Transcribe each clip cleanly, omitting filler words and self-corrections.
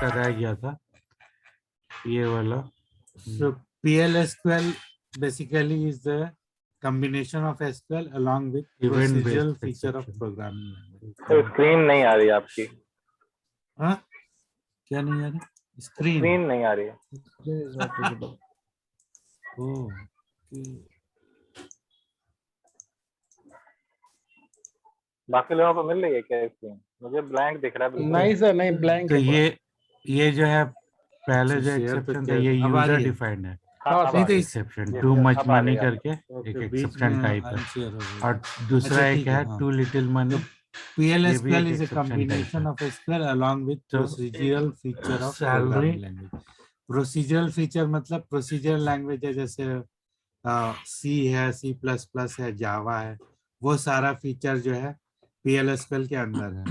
सा रह गया था ये वाला। So PLSQL basically is the combination of SQL along with Event procedural based feature of exception. programming language. तो स्क्रीन नहीं आ रही आपकी, हाँ क्या नहीं आ रही? स्क्रीन स्क्रीन नहीं आ रही है। ओह बाकी लोगों को मिल रही है क्या स्क्रीन? मुझे ब्लैंक दिख रहा है बिल्कुल। नहीं सर, नहीं, ब्लैंक तो है पूरा। ये जो है पहले जो शेयर तो एक्सेप्शन था किया ये था। अब आ यूजर रही है? डिफाइंड है। हाँ, अब नहीं आ तो रही है। एक्सेप्शन ये टू मच अब आ रही मनी है। करके ओके, एक बीच एक्सेप्शन में टाइप है, अनशेयर हो गई। और दूसरा अच्छा, एक ठीक है है, हाँ। Too little money. PLSQL एक is a exception type combination है। of SQL along with तो procedural feature of salary programming language. Procedural feature मतलब procedural language है, जैसे C है, C++ है, जावा है, वो सारा फीचर जो है PLSQL के अंदर है।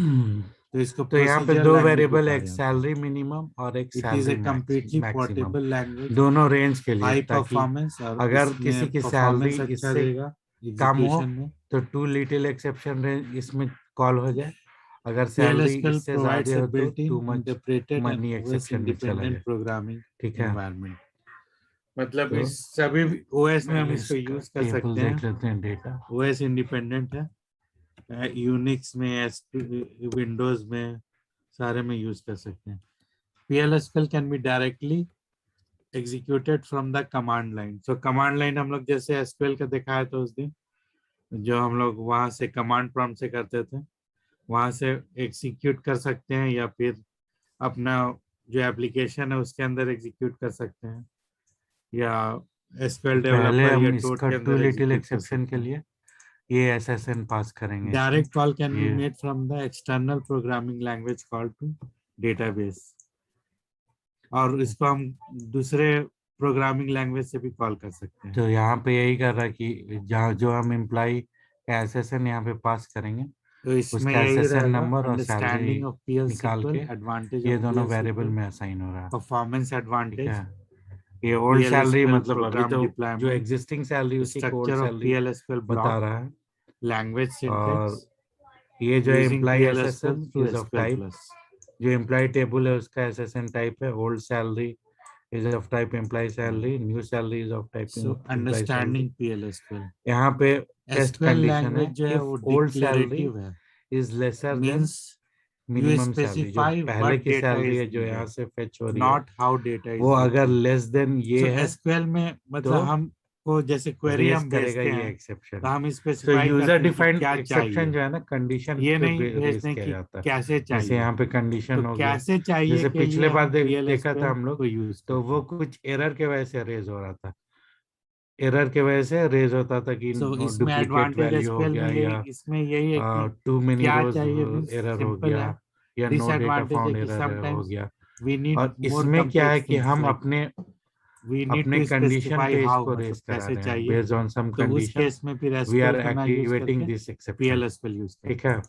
तो इसको तो यहाँ पे procedural दो language वेरिएबल, भी एक कहा जाता है। सैलरी मिनिमम और एक It is a salary completely maximum, portable language, दोनों रेंज के लिए, high ताकि performance, और अगर इसमें किसी की performance सैलरी अच्छा इससे देगा कम हो execution में। तो टू लिटिल एक्सेप्शन रेंज इसमें कॉल हो जाए, अगर सैलरी PLSQL इससे provides ज्यादा a हो तो built-in, too much interpreted and money OS exception में चला independent जाए। programming ठीक है, environment। मतलब तो इस सभी OS में हम पहले इसको इसका यूज कर टेबल सकते देख हैं। लेते हैं डेटा। OS इंडिपेंडेंट है, यूनिक्स में, विंडोज में, सारे में यूज कर सकते हैं। PLSQL can be directly executed from the command line. So command line हम लोग जैसे SQL का दिखाया था उस दिन, जो हम लोग वहां से कमांड प्रॉम्प्ट से करते थे, वहां से एग्जीक्यूट कर सकते हैं, या फिर अपना जो एप्लीकेशन है उसके अंदर एग्जीक्यूट कर सकते हैं, या SQL पहले डेवलपर या हम टोड इसका के टू अंदर लिटिल एग्जीक्यूट कर एक्सेप्शन सकते के हैं। लिए ये SSN पास करेंगे इसमें। Direct call can be ये made from the external programming language call to database, और इसको हम दूसरे प्रोग्रामिंग लैंग्वेज से भी कॉल कर सकते हैं। तो यहाँ पे यही कर रहा है कि जहाँ जो हम एम्प्लॉय का SSN यहाँ पे पास करेंगे, तो इसमें उसका यही SSN रहेगा, नंबर और सैलरी अंडरस्टैंडिंग ऑफ निकाल PLSQL, के एडवांटेज ये ऑफ दोनों वेरिएबल PLSQL, में असाइन हो रहा है। परफॉर्मेंस ठीक एडवांटेज, है, ये ओल्ड सैलरी PLSQL मतलब अभी प्रोग्राम तो जो डिप्लॉयमेंट, एग्जिस्टिंग सैलरी उसी को old structure of salary PLSQL बता ब्लॉक, रहा है। लैंग्वेज और सिंटैक्स, ये जो है using employ PLSQL SSN through is of type, SQL+। जो एम्प्लॉय टेबल है उसका SSN टाइप है old salary is of type employ salary, new salary is of type so employ salary. Understanding PLSQL, यहाँ पे test SQL condition है, language जो है if वो ओल्ड सैलरी डिक्लेरेटिव है, is lesser than means you minimum salary, जो specify पहले what की data सैलरी is है जो यहाँ needed, से फेच हो रही है, not how data वो is अगर received। लेस देन ये So है SQL में तो मतलब हमको जैसे क्वेरी रेस हम करेगा भेजते ये हैं एक्सेप्शन। तो हम सो स्पेसिफाई यूजर करते हैं कि डिफाइंड क्या एक्सेप्शन चाहिए, जो है ना कंडीशन ये पे नहीं रेस भेजते किया कि जाता है। कैसे जैसे चाहिए। यहाँ पे तो कंडीशन हो गया, कैसे चाहिए जैसे के लिए पिछले बार हम देखा था PLSQL हम लोग, को यूज तो करते वो हैं। कुछ एरर के वजह से रेज हो रहा था, एरर के वजह से रेज होता था कि सो इसमें डुप्लीकेट एडवांटेज वैल्यू हो SQL गया, में या इसमें यही है कि टू मेनी क्या रोज चाहिए, मीन्स एरर हो सिंपल गया, है। या नो डेटा डिसएडवांटेज है फाउंड कि एरर हो समटाइम्स गया। वी नीड और मोर इसमें क्या है कॉम्प्लेक्स कि थिंग्स, हम लाइक अपने वी नीड अपने टू कंडीशन स्पेसिफाई पे हाउ, इसको मतलब रेस करा कैसे रहे हैं, चाहिए। बेस्ड ऑन सम तो उस कंडीशन केस में फिर वी आर SQL को ना यूज एक्टिवेटिंग करके दिस एक्सेप्शन। PLSQL यूज ठीक करते है, हैं।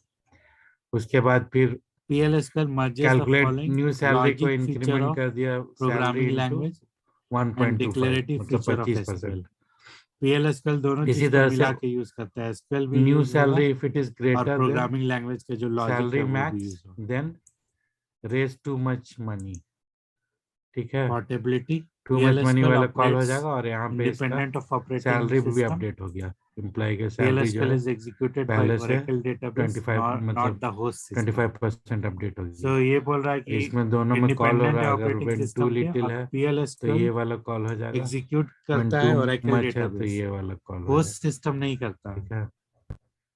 उसके बाद फिर PLSQL merges the calculate following new salary को logic feature इंक्रीमेंट of कर दिया salary programming into language and 1.25 declarative मतलब feature of 25%। SQL। PLSQL दोनों इसी चीज को तरह से मिला के यूज करता है, SQL भी न्यू यूज होगा सैलरी इफ इट इज और ग्रेटर देन प्रोग्रामिंग लैंग्वेज के जो लॉजिक सैलरी है वो भी मैक्स यूज होगा। Then raise too much money. ठीक है, portability, too much money PLSQL वाला कॉल हो operates जाएगा, और यहाँ पे इसका independent of operating सैलरी भी system। अपडेट हो गया, एम्प्लॉय की सैलरी जो PLSQL है is executed by पहले से Oracle database, 25 not मतलब the host system। 25% अपडेट हो So गई। ये बोल रहा है कि इसमें दोनों में कॉल हो इंडिपेंडेंट रहा है है, अगर ऑपरेटिंग वेन टू सिस्टम के, लिटिल और है तो PLSQL ये वाला कॉल हो जाएगा, एग्जीक्यूट वेन करता टू है Oracle मच है तो डेटाबेस, ये वाला कॉल हो होस्ट जाएगा। सिस्टम नहीं करता। ठीक है,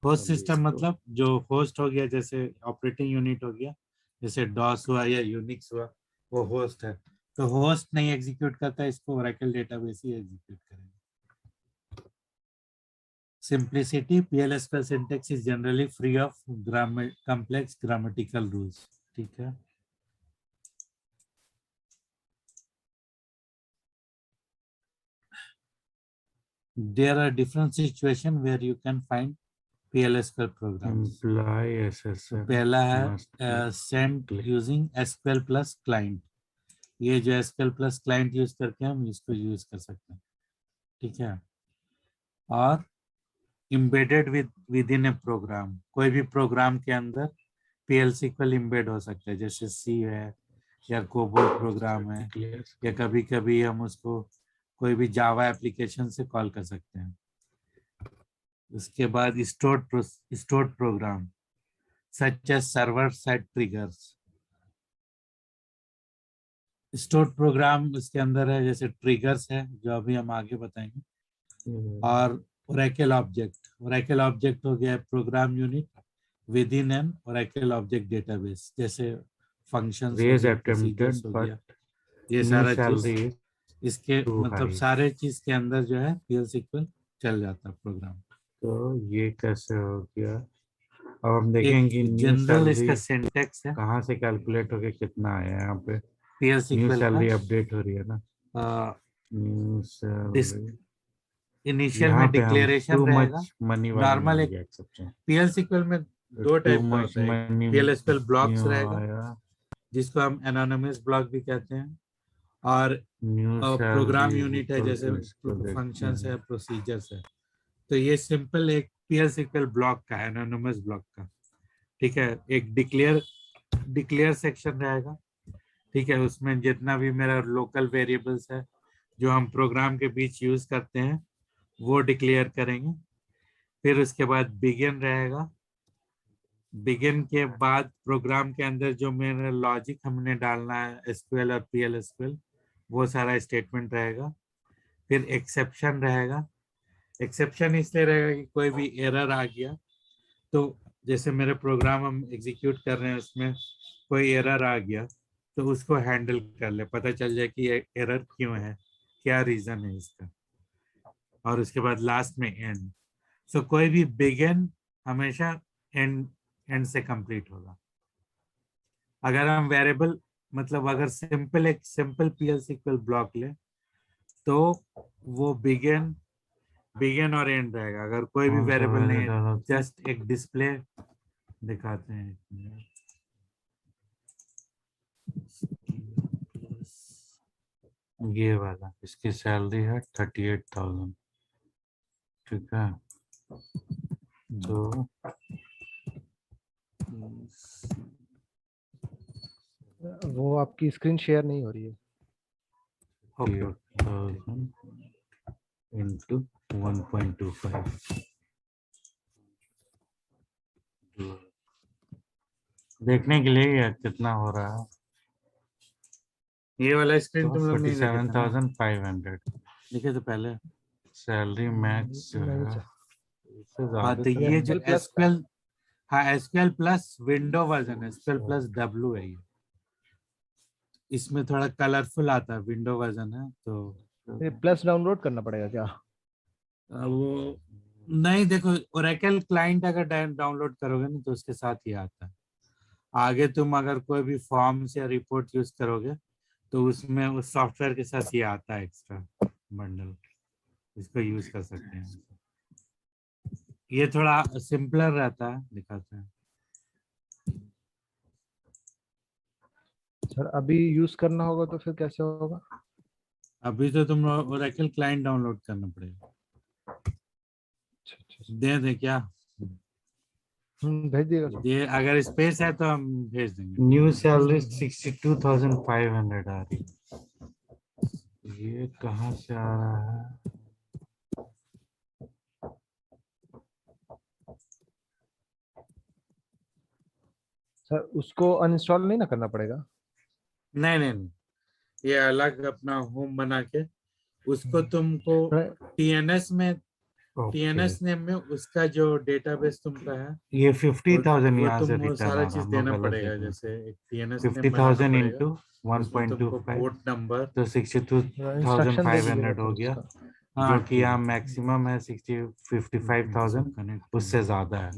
होस्ट अभी सिस्टम इसको मतलब जो होस्ट हो गया, जैसे ऑपरेटिंग यूनिट हो गया, जैसे डॉस हुआ या यूनिक्स हुआ, वो होस्ट है। तो होस्ट नहीं एग्जीक्यूट करता, इसको Oracle डेटाबेस ही एग्जीक्यूट करेगा। Simplicity, PLSQL syntax is generally free of complex grammatical rules। ठीक है, there are different situations where you can find PLSQL programs। Employ तो SSN पहला must है send using SQL plus client। ये जो SQL plus client use करके हम इसको यूज कर सकते हैं। ठीक है, और embedded within a प्रोग्राम, कोई भी प्रोग्राम के अंदर PLSQL इम्बेड हो सकता है, जैसे C है, या कोबोल प्रोग्राम है, या कभी कभी हम उसको कोई भी जावा एप्लीकेशन से कॉल कर सकते हैं। उसके बाद stored program such as server side triggers. Stored program उसके अंदर है, जैसे ट्रिगर्स है जो अभी हम आगे बताएंगे, और ओरेकल ऑब्जेक्ट हो गया program unit with in an Oracle object database, जैसे फंक्शंस हो Raise गया, attempted, प्रोसीजर्स हो but गया, ये new सारा चीज salary is इसके too मतलब high. सारे चीज के अंदर जो है PL SQL चल जाता है प्रोग्राम। तो ये कैसे हो गया? अब हम एक देखेंगे न्यू जनरल सैलरी इसका सिंटेक्स है कहाँ से कैलकुलेट होके कितना आया यहाँ पे। PL new SQL salary update हो रही है ना, का। New salary. इनिशियल यहाँ में पे हम डिक्लेरेशन टू रहेगा। मच मनी वाला नॉर्मल मिल एक गया एक्सेप्शन। PL SQL में दो टू टाइप का मच होता है, एक मनी PL SQL ब्लॉक्स क्यों रहेगा आया? जिसको हम एनोनिमस ब्लॉक भी कहते हैं, और new salary program is unit है, इक्वल जैसे टू, इसको देखते फंक्शंस है, हैं। प्रोसीजर्स है। तो ये सिंपल एक PL SQL ब्लॉक का, एनोनिमस ब्लॉक का, ठीक है। एक डिक्लेयर सेक्शन रहेगा, ठीक है, उसमें जितना भी मेरा लोकल वेरिएबल्स है जो हम प्रोग्राम के बीच यूज करते हैं वो डिक्लेयर करेंगे। फिर उसके बाद बिगिन रहेगा, बिगिन के बाद प्रोग्राम के अंदर जो मेरा लॉजिक हमने डालना है SQL और PL SQL वो सारा स्टेटमेंट रहेगा। फिर एक्सेप्शन रहेगा, एक्सेप्शन इसलिए रहेगा कि कोई भी एरर आ गया तो जैसे मेरे प्रोग्राम हम एग्जीक्यूट कर रहे हैं उसमें कोई एरर आ गया तो उसको हैंडल कर ले, पता चल जाए कि एरर क्यों है, क्या रीजन है इसका। और उसके बाद लास्ट में एंड। सो कोई भी बिगिन हमेशा एंड से कंप्लीट होगा। अगर हम वेरिएबल मतलब अगर एक सिंपल PL SQL ब्लॉक ले तो वो बिगिन और एंड रहेगा। अगर कोई भी कौन सा वेरिएबल नहीं है, वेरिएबल? जस्ट एक डिस्प्ले दिखाते हैं। ये वाला, इसकी सैलरी है 38,000, ठीक है। तो वो आपकी स्क्रीन शेयर नहीं हो रही है। Okay 38,000 into 1.25। देखने के लिए ये कितना हो रहा है। ये वाला स्क्रीन तो तुम लोग नहीं देखे थे ना? 47,500 देखे तो पहले। सैलरी मैक्स नहीं है। सर। इससे हाँ ज्यादा तो तो ये जो नहीं। SQL प्लस का SQL, हाँ SQL प्लस विंडो वर्जन है, SQL प्लस W है ये। इसमें थोड़ा कलरफुल आता है, विंडो वर्जन है तो ये प्लस डाउनलोड करना पड़ेगा क्या? वो नहीं। देखो ओरेकल क्लाइंट अगर डाउनलोड करोगे ना तो उसके साथ ही आता है। आगे तुम अगर कोई भी फॉर्म्स या रिपोर्ट यूज करोगे तो उसमें उस सॉफ्टवेयर के साथ ये आता है एक्स्ट्रा बंडल, इसको यूज कर सकते हैं। ये थोड़ा सिंपलर रहता है, दिखाते हैं। सर अभी यूज करना होगा तो फिर कैसे होगा? अभी तो तुम ओरेकल क्लाइंट डाउनलोड करना पड़ेगा। अच्छा। दे दे क्या? भेज दिएगा सर। ये अगर स्पेस है तो हम भेज देंगे। न्यू सैलरी 62,500 आ रही है। ये कहाँ से आ रहा है? सर उसको अनइंस्टॉल नहीं ना करना पड़ेगा? नहीं नहीं नहीं, ये अलग अपना होम बना के उसको तुमको TNS में, ओके, TNS नेम में उसका जो डेटाबेस तुमका है ये 50,000 वो यहाँ से तुम वो रिटर्न सारा आ रहा, चीज हम लोग देना गलत पड़ेगा। देख रहे जैसे थे। एक TNS नेम बनाना 50,000 पड़ेगा, इंटू उसमें तुमको 1.25 पोर्ट नंबर। तो इंस्ट्रक्शन दे दीजिएगा 62,500 हो फिर गया, उसका। जो हाँ कि ठीक यहाँ है। मैक्सिमम है 55,000, उससे ज्यादा है।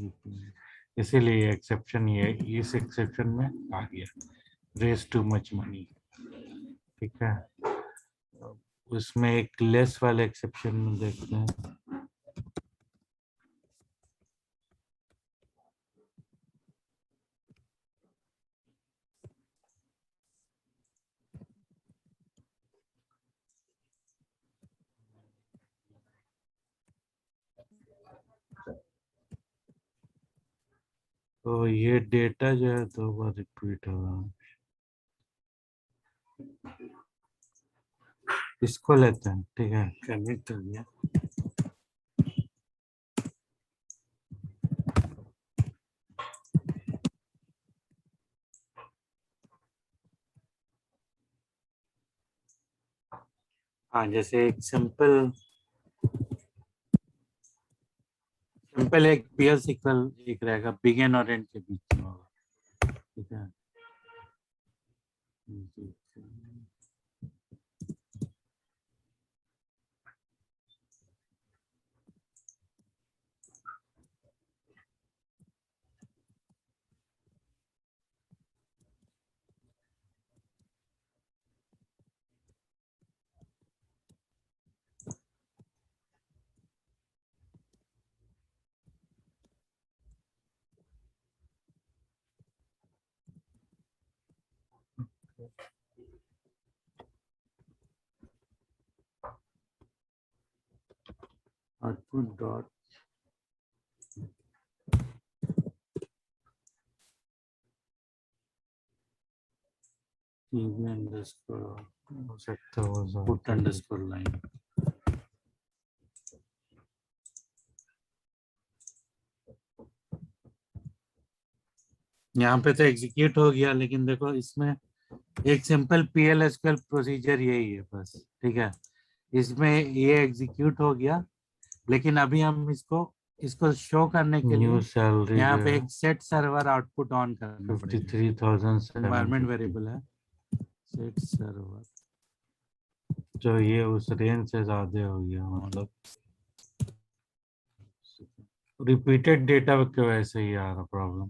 इसीलिए एक्सेप्शन ये इस एक्सेप्शन में आ गया, रेज टू मच मनी, ठीक है। उसमें एक लेस वाले एक्सेप्शन में देखते हैं। तो ये डेटा जो है 2 बार रिपीट होगा। इसको लेते हैं, ठीक है। कनेक्ट हो गया। हाँ, जैसे एक सिंपल एक पीएल सीक्वल एक रहेगा, बिगिन और एंड के बीच में होगा, ठीक है। आउटपुट डॉट टीवी अंडरस्कोर हो सकता है वो पुट अंडरस्कोर लाइन। यहाँ पे तो एग्जीक्यूट हो गया, लेकिन देखो इसमें एक सिंपल PL/SQL प्रोसीजर यही है बस, ठीक है। इसमें ये एग्जीक्यूट हो गया, लेकिन अभी हम इसको शो करने के न्यू लिए सैलरी यहाँ जो पे है एक सेट सर्वर आउटपुट ऑन करना पड़ेगा। 53,750 एनवायरनमेंट वेरिएबल है सेट सर्वर। तो ये उस रेंज से ज्यादा हो गया, मतलब रिपीटेड डेटा की वजह से ही आ रहा प्रॉब्लम।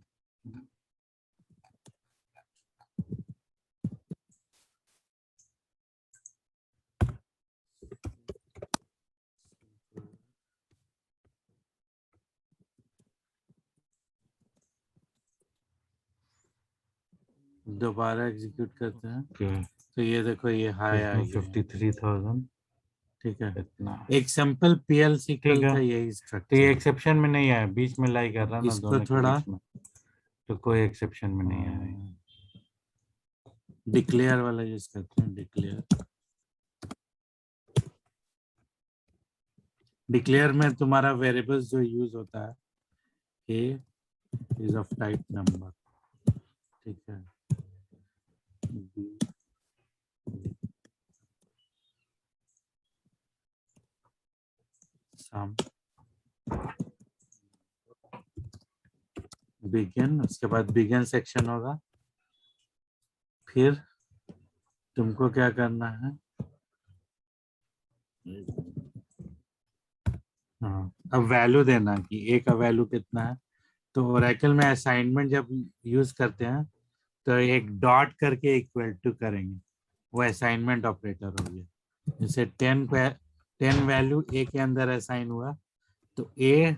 दोबारा एग्जीक्यूट करते हैं, ओके, तो ये देखो ये हाई आ इसमें गया, 53,000 ठीक है। इतना, एक सिंपल PL ठीक सीक्वल है। का यही तो ये स्ट्रक्चर। एक्सेप्शन में नहीं आया, बीच में लाई कर रहा ना इसको दोनों के थोड़ा बीच में, तो कोई एक्सेप्शन में नहीं आया। डिक्लेयर वाला यूज करते हैं। डिक्लेयर में तुम्हारा वेरिएबल्स जो यूज होता है, ए इज ऑफ टाइप नंबर, ठीक है। B सम बिगिन, उसके बाद बिगिन सेक्शन होगा। फिर तुमको क्या करना है, हाँ, अब वैल्यू देना कि ए का वैल्यू कितना है। तो ओरेकल में असाइनमेंट जब यूज करते हैं तो एक डॉट करके इक्वल टू करेंगे, वो असाइनमेंट ऑपरेटर हो गया। जैसे 10 वैल्यू ए के अंदर असाइन हुआ, तो ए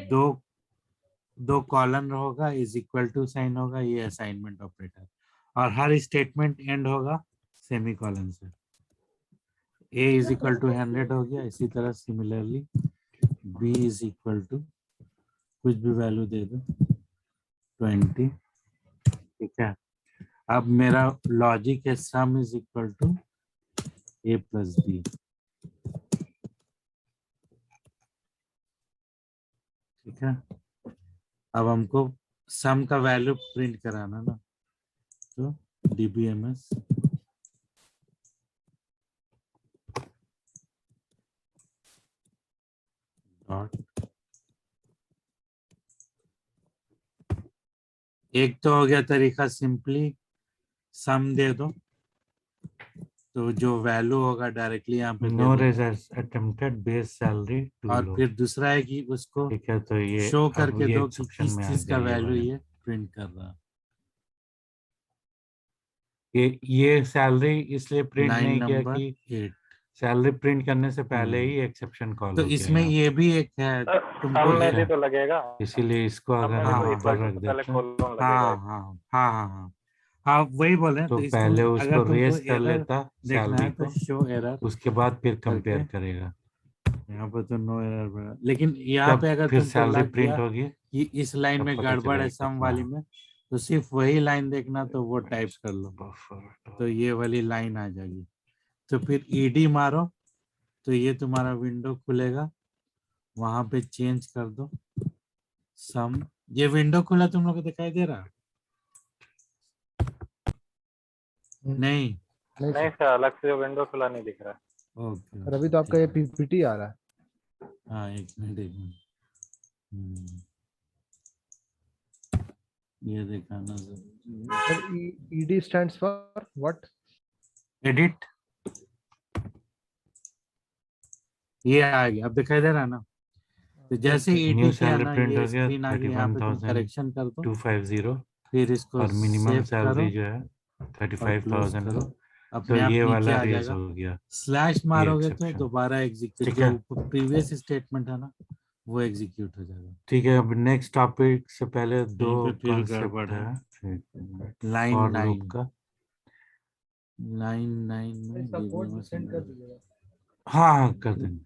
दो कॉलन होगा, इज इक्वल टू साइन होगा, ये असाइनमेंट ऑपरेटर। और हर स्टेटमेंट एंड होगा सेमी कॉलन से। a इज इक्वल टू 100 हो गया। इसी तरह similarly b is equal to कुछ भी वैल्यू दे दो 20, ठीक है। अब मेरा लॉजिक है sum is equal to a plus b, ठीक है। अब हमको सम का वैल्यू प्रिंट कराना ना, तो dbms डॉट, एक तो हो गया तरीका सिंपली सम दे दो, तो जो वैल्यू होगा डायरेक्टली यहाँ पे दे नो दो। अटेम्प्टेड बेस सैलरी टू और लो, फिर दूसरा है कि उसको ठीक है। तो ये शो अब करके ये दो कि एक्सेप्शन किस में आ चीज का गया ये वैल्यू वाला। ये प्रिंट कर रहा है। ये सैलरी इसलिए प्रिंट लाइन नहीं किया नंबर कि 8। सैलरी प्रिंट करने से पहले ही एक्सेप्शन कॉल तो हो गया इसमें यहाँ ये पे, भी एक है सर तुमको सम में ठीक भी है। तो लगेगा, इसीलिए इसको सम अगर में भी हम तो हाँ ऊपर इक्वल टू रख से पहले देते हैं, कोलोन लगेगा हाँ एक। हाँ हाँ हाँ हाँ हाँ, वही बोल रहे हैं। तो तो इसमें पहले अगर उसको तुमको रेस कर एरर लेता देखना है सैलरी तो को, शो एरर उसके बाद फिर करके, कंपेयर करेगा। यहाँ पर तो नो एरर बना, लेकिन यहाँ जब पे अगर फिर तुमको सैलरी लग प्रिंट गया होगी कि इस लाइन तब में पता गड़बड़ चलेगा है सम कितना वाली में, तो सिर्फ वही लाइन देखना, तो वो टाइप कर लो, बफर। तो ये वाली लाइन आ जाएगी। तो फिर ईडी मारो तो ये तुम्हारा विंडो खुलेगा, वहां पे चेंज कर दो सम। ये विंडो खुला तुम लोग को दिखाई दे रहा? नहीं। नहीं नहीं सर, सर, अलग से विंडो खुला नहीं दिख रहा है। ओके सर अभी तो आपका ये पीपीटी आ रहा है। हाँ एक मिनट एक मिनट। ये दिखाना sir ED stands for what? Edit, ये आ गया, अब दिखाई दे रहा है ना? तो जैसे न्यू ईडी किया सैलरी ना, प्रिंट ये हो गया स्क्रीन आ गई, यहाँ पे तुम 31,250 करेक्शन कर दो, फिर इसको और मिनिमम सेव करो सैलरी जो है और क्लोज 35,000 करो, तो अपने आप ये नीचे वाला आ रेज जाएगा। हो गया। स्लैश मारोगे तो एक्सेप्शन दोबारा एग्जीक्यूट, ठीक जो है। प्रीवियस स्टेटमेंट है ना वो एग्जीक्यूट हो जाएगा। ठीक है, अब नेक्स्ट टॉपिक से पहले दो यहीं पे फिर गड़बड़ कॉन्सेप्ट है। है लाइन फॉर लूप 9, का। लाइन 9 में सपोर्ट सेंड कर दीजिएगा। हाँ हाँ कर देंगे।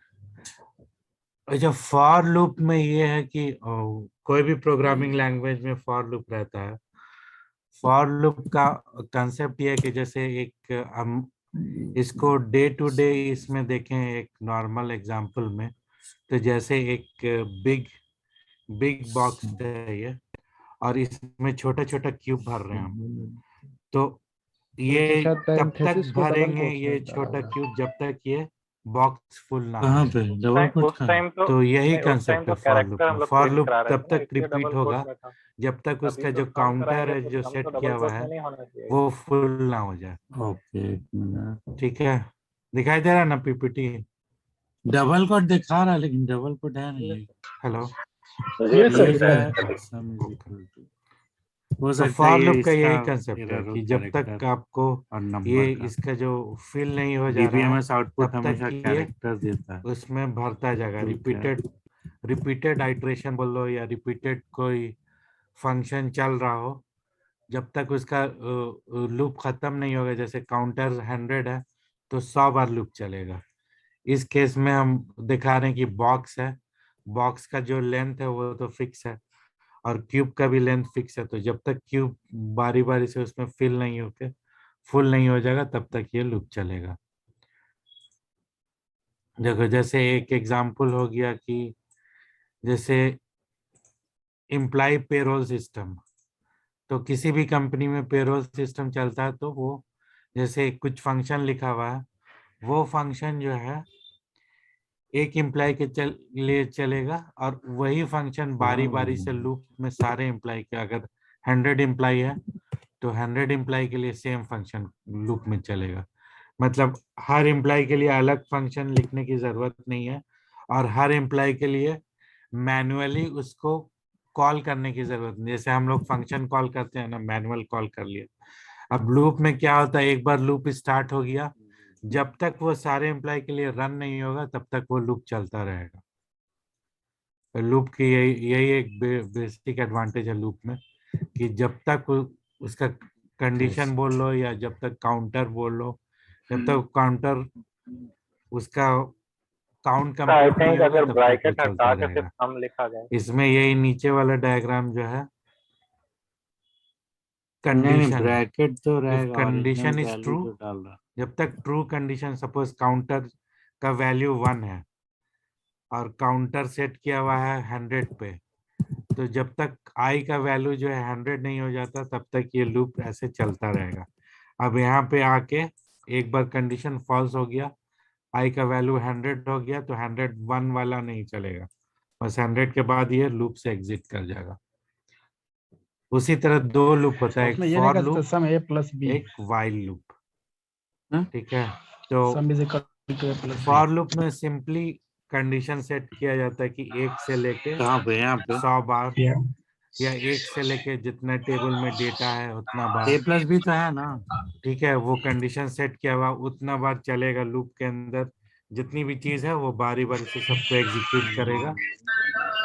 अच्छा, फॉर लूप में ये है कि कोई भी प्रोग्रामिंग लैंग्वेज में फॉर लूप रहता है। फॉर लूप का कंसेप्ट ये है कि जैसे एक हम इसको डे टू डे इसमें देखें एक नॉर्मल एग्जांपल में, तो जैसे एक बिग बिग बॉक्स है ये, और इसमें छोटा छोटा क्यूब भर रहे हैं हम। तो तो ये शायद तब तक पैरेंथेसिस को डबल भरेंगे कोट्स ये में डाला छोटा होगा। क्यूब जब तक ये बॉक्स फुल ना हो कहाँ जाए। पे डबल कोट उस कहाँ? टाइम तो तो यही नहीं, उस टाइम कंसेप्ट तो है फॉर लूप कैरेक्टर हम में। लोग फॉर प्रिंट लूप करा रहे तब थे ना, तक इसलिए रिपीट डबल कोट होगा में था। जब तक अभी उसका तो जो सम काउंटर कराएंगे है तो जो सम सेट तो किया डबल हुआ कोट में है नहीं होना चाहिए। वो फुल ना हो जाए। ओके एक मिनट। ठीक है, दिखाई दे रहा है ना पीपीटी? डबल कोट दिखा रहा है लेकिन डबल कोट है नहीं। हेलो। ये सर दिख रहा है सम इज इक्वल टू, हो तो सकता है फॉर ये लूप का इसका यही कंसेप्ट है एरर हो, कि जब तक कैरेक्टर आपको और ये नंबर का। इसका जो फिल नहीं हो जा रहा है डीबीएमएस आउटपुट तब तक हमेशा ये कैरेक्टर देता है। उसमें भरता जाएगा। ठीक है। रिपीटेड आइट्रेशन बोल लो या रिपीटेड कोई फंक्शन चल रहा हो, जब तक उसका लूप खत्म नहीं होगा। जैसे काउंटर 100 है तो 100 बार लूप चलेगा। इस केस में हम दिखा रहे हैं कि बॉक्स है, बॉक्स का जो लेंथ है वो तो फिक्स है और क्यूब का भी लेंथ फिक्स है। तो जब तक क्यूब बारी बारी से उसमें फिल नहीं होके फुल नहीं हो जाएगा तब तक ये लूप चलेगा। देखो, जैसे एक एग्जांपल हो गया कि जैसे इम्प्लाई पेरोल सिस्टम, तो किसी भी कंपनी में पेरोल सिस्टम चलता है तो वो जैसे कुछ फंक्शन लिखा हुआ है, वो फंक्शन जो है एक एम्प्लॉय के लिए चलेगा और वही फंक्शन बारी बारी से लूप में सारे एम्प्लॉय के, अगर 100 एम्प्लॉय है तो 100 एम्प्लॉय के लिए सेम फंक्शन लूप में चलेगा। मतलब हर एम्प्लॉय के लिए अलग फंक्शन लिखने की जरूरत नहीं है और हर एम्प्लॉय के लिए मैन्युअली उसको कॉल करने की जरूरत नहीं। जैसे हम लोग फंक्शन कॉल करते हैं ना, मैनुअल कॉल कर लिया। अब लूप में क्या होता है, एक बार लूप स्टार्ट हो गया, जब तक वो सारे एम्प्लॉय के लिए रन नहीं होगा तब तक वो लूप चलता रहेगा। लूप की यही एक बेसिक एडवांटेज है लूप में कि जब तक उसका कंडीशन बोल लो या जब तक काउंटर बोल लो, जब तक काउंटर उसका काउंट आई कंप्लीट नहीं थिंक होगा अगर तब तक वो ब्रैकेट चलता हटा के सिर्फ रहेगा। सम लिखा जाए। इसमें यही नीचे वाला डायग्राम जो है नहीं नहीं, कंडीशन, ब्रैकेट तो इफ रहेगा, original condition is value true, जो डाल रहा। जब तक ट्रू कंडीशन, सपोज काउंटर का वैल्यू 1 है और काउंटर सेट किया हुआ है 100 पे, तो जब तक आई का वैल्यू जो है 100 नहीं हो जाता तब तक ये लूप ऐसे चलता रहेगा। अब यहाँ पे आके एक बार कंडीशन फॉल्स हो गया, आई का वैल्यू 100 हो गया, तो 101 वाला नहीं चलेगा, बस 100 के बाद ये लूप से एग्जिट कर जाएगा। उसी तरह दो लूप होता है, एक उसमें ये नहीं फॉर कह सकते loop, sum A plus B, एक वाइल लूप। हाँ? ठीक है, तो sum is equal to A plus B. For loop में सिंपली कंडीशन सेट किया जाता है कि 1 से लेके कहाँ पे? यहाँ पे 100 बार, या 1 से लेके जितना टेबल में डेटा है उतना बार। ए प्लस बी तो है ना? ठीक है, वो कंडीशन सेट किया हुआ उतना बार चलेगा लूप के अंदर, जितनी भी चीज है वो बारी बारी से सबको एग्जीक्यूट करेगा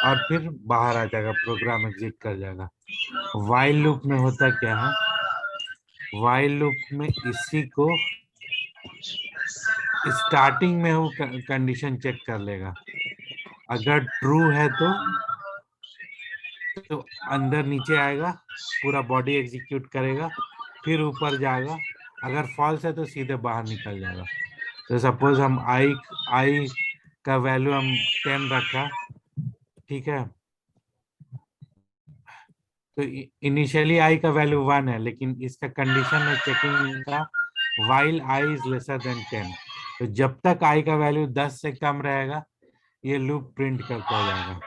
और फिर बाहर आ जाएगा, प्रोग्राम एग्जिट कर जाएगा। वाइल लूप में होता क्या है, वाइल लूप में इसी को स्टार्टिंग में वो कंडीशन चेक कर लेगा, अगर ट्रू है तो अंदर नीचे आएगा, पूरा बॉडी एग्जीक्यूट करेगा, फिर ऊपर जाएगा, अगर फॉल्स है तो सीधे बाहर निकल जाएगा। तो सपोज हम आई का वैल्यू हम 10 रखा, ठीक है, तो इनिशियली आई का वैल्यू 1 है, लेकिन इसका कंडीशन है चेकिंग का while i is lesser than 10। तो जब तक i का वैल्यू 10 से कम रहेगा ये लूप प्रिंट करता जाएगा।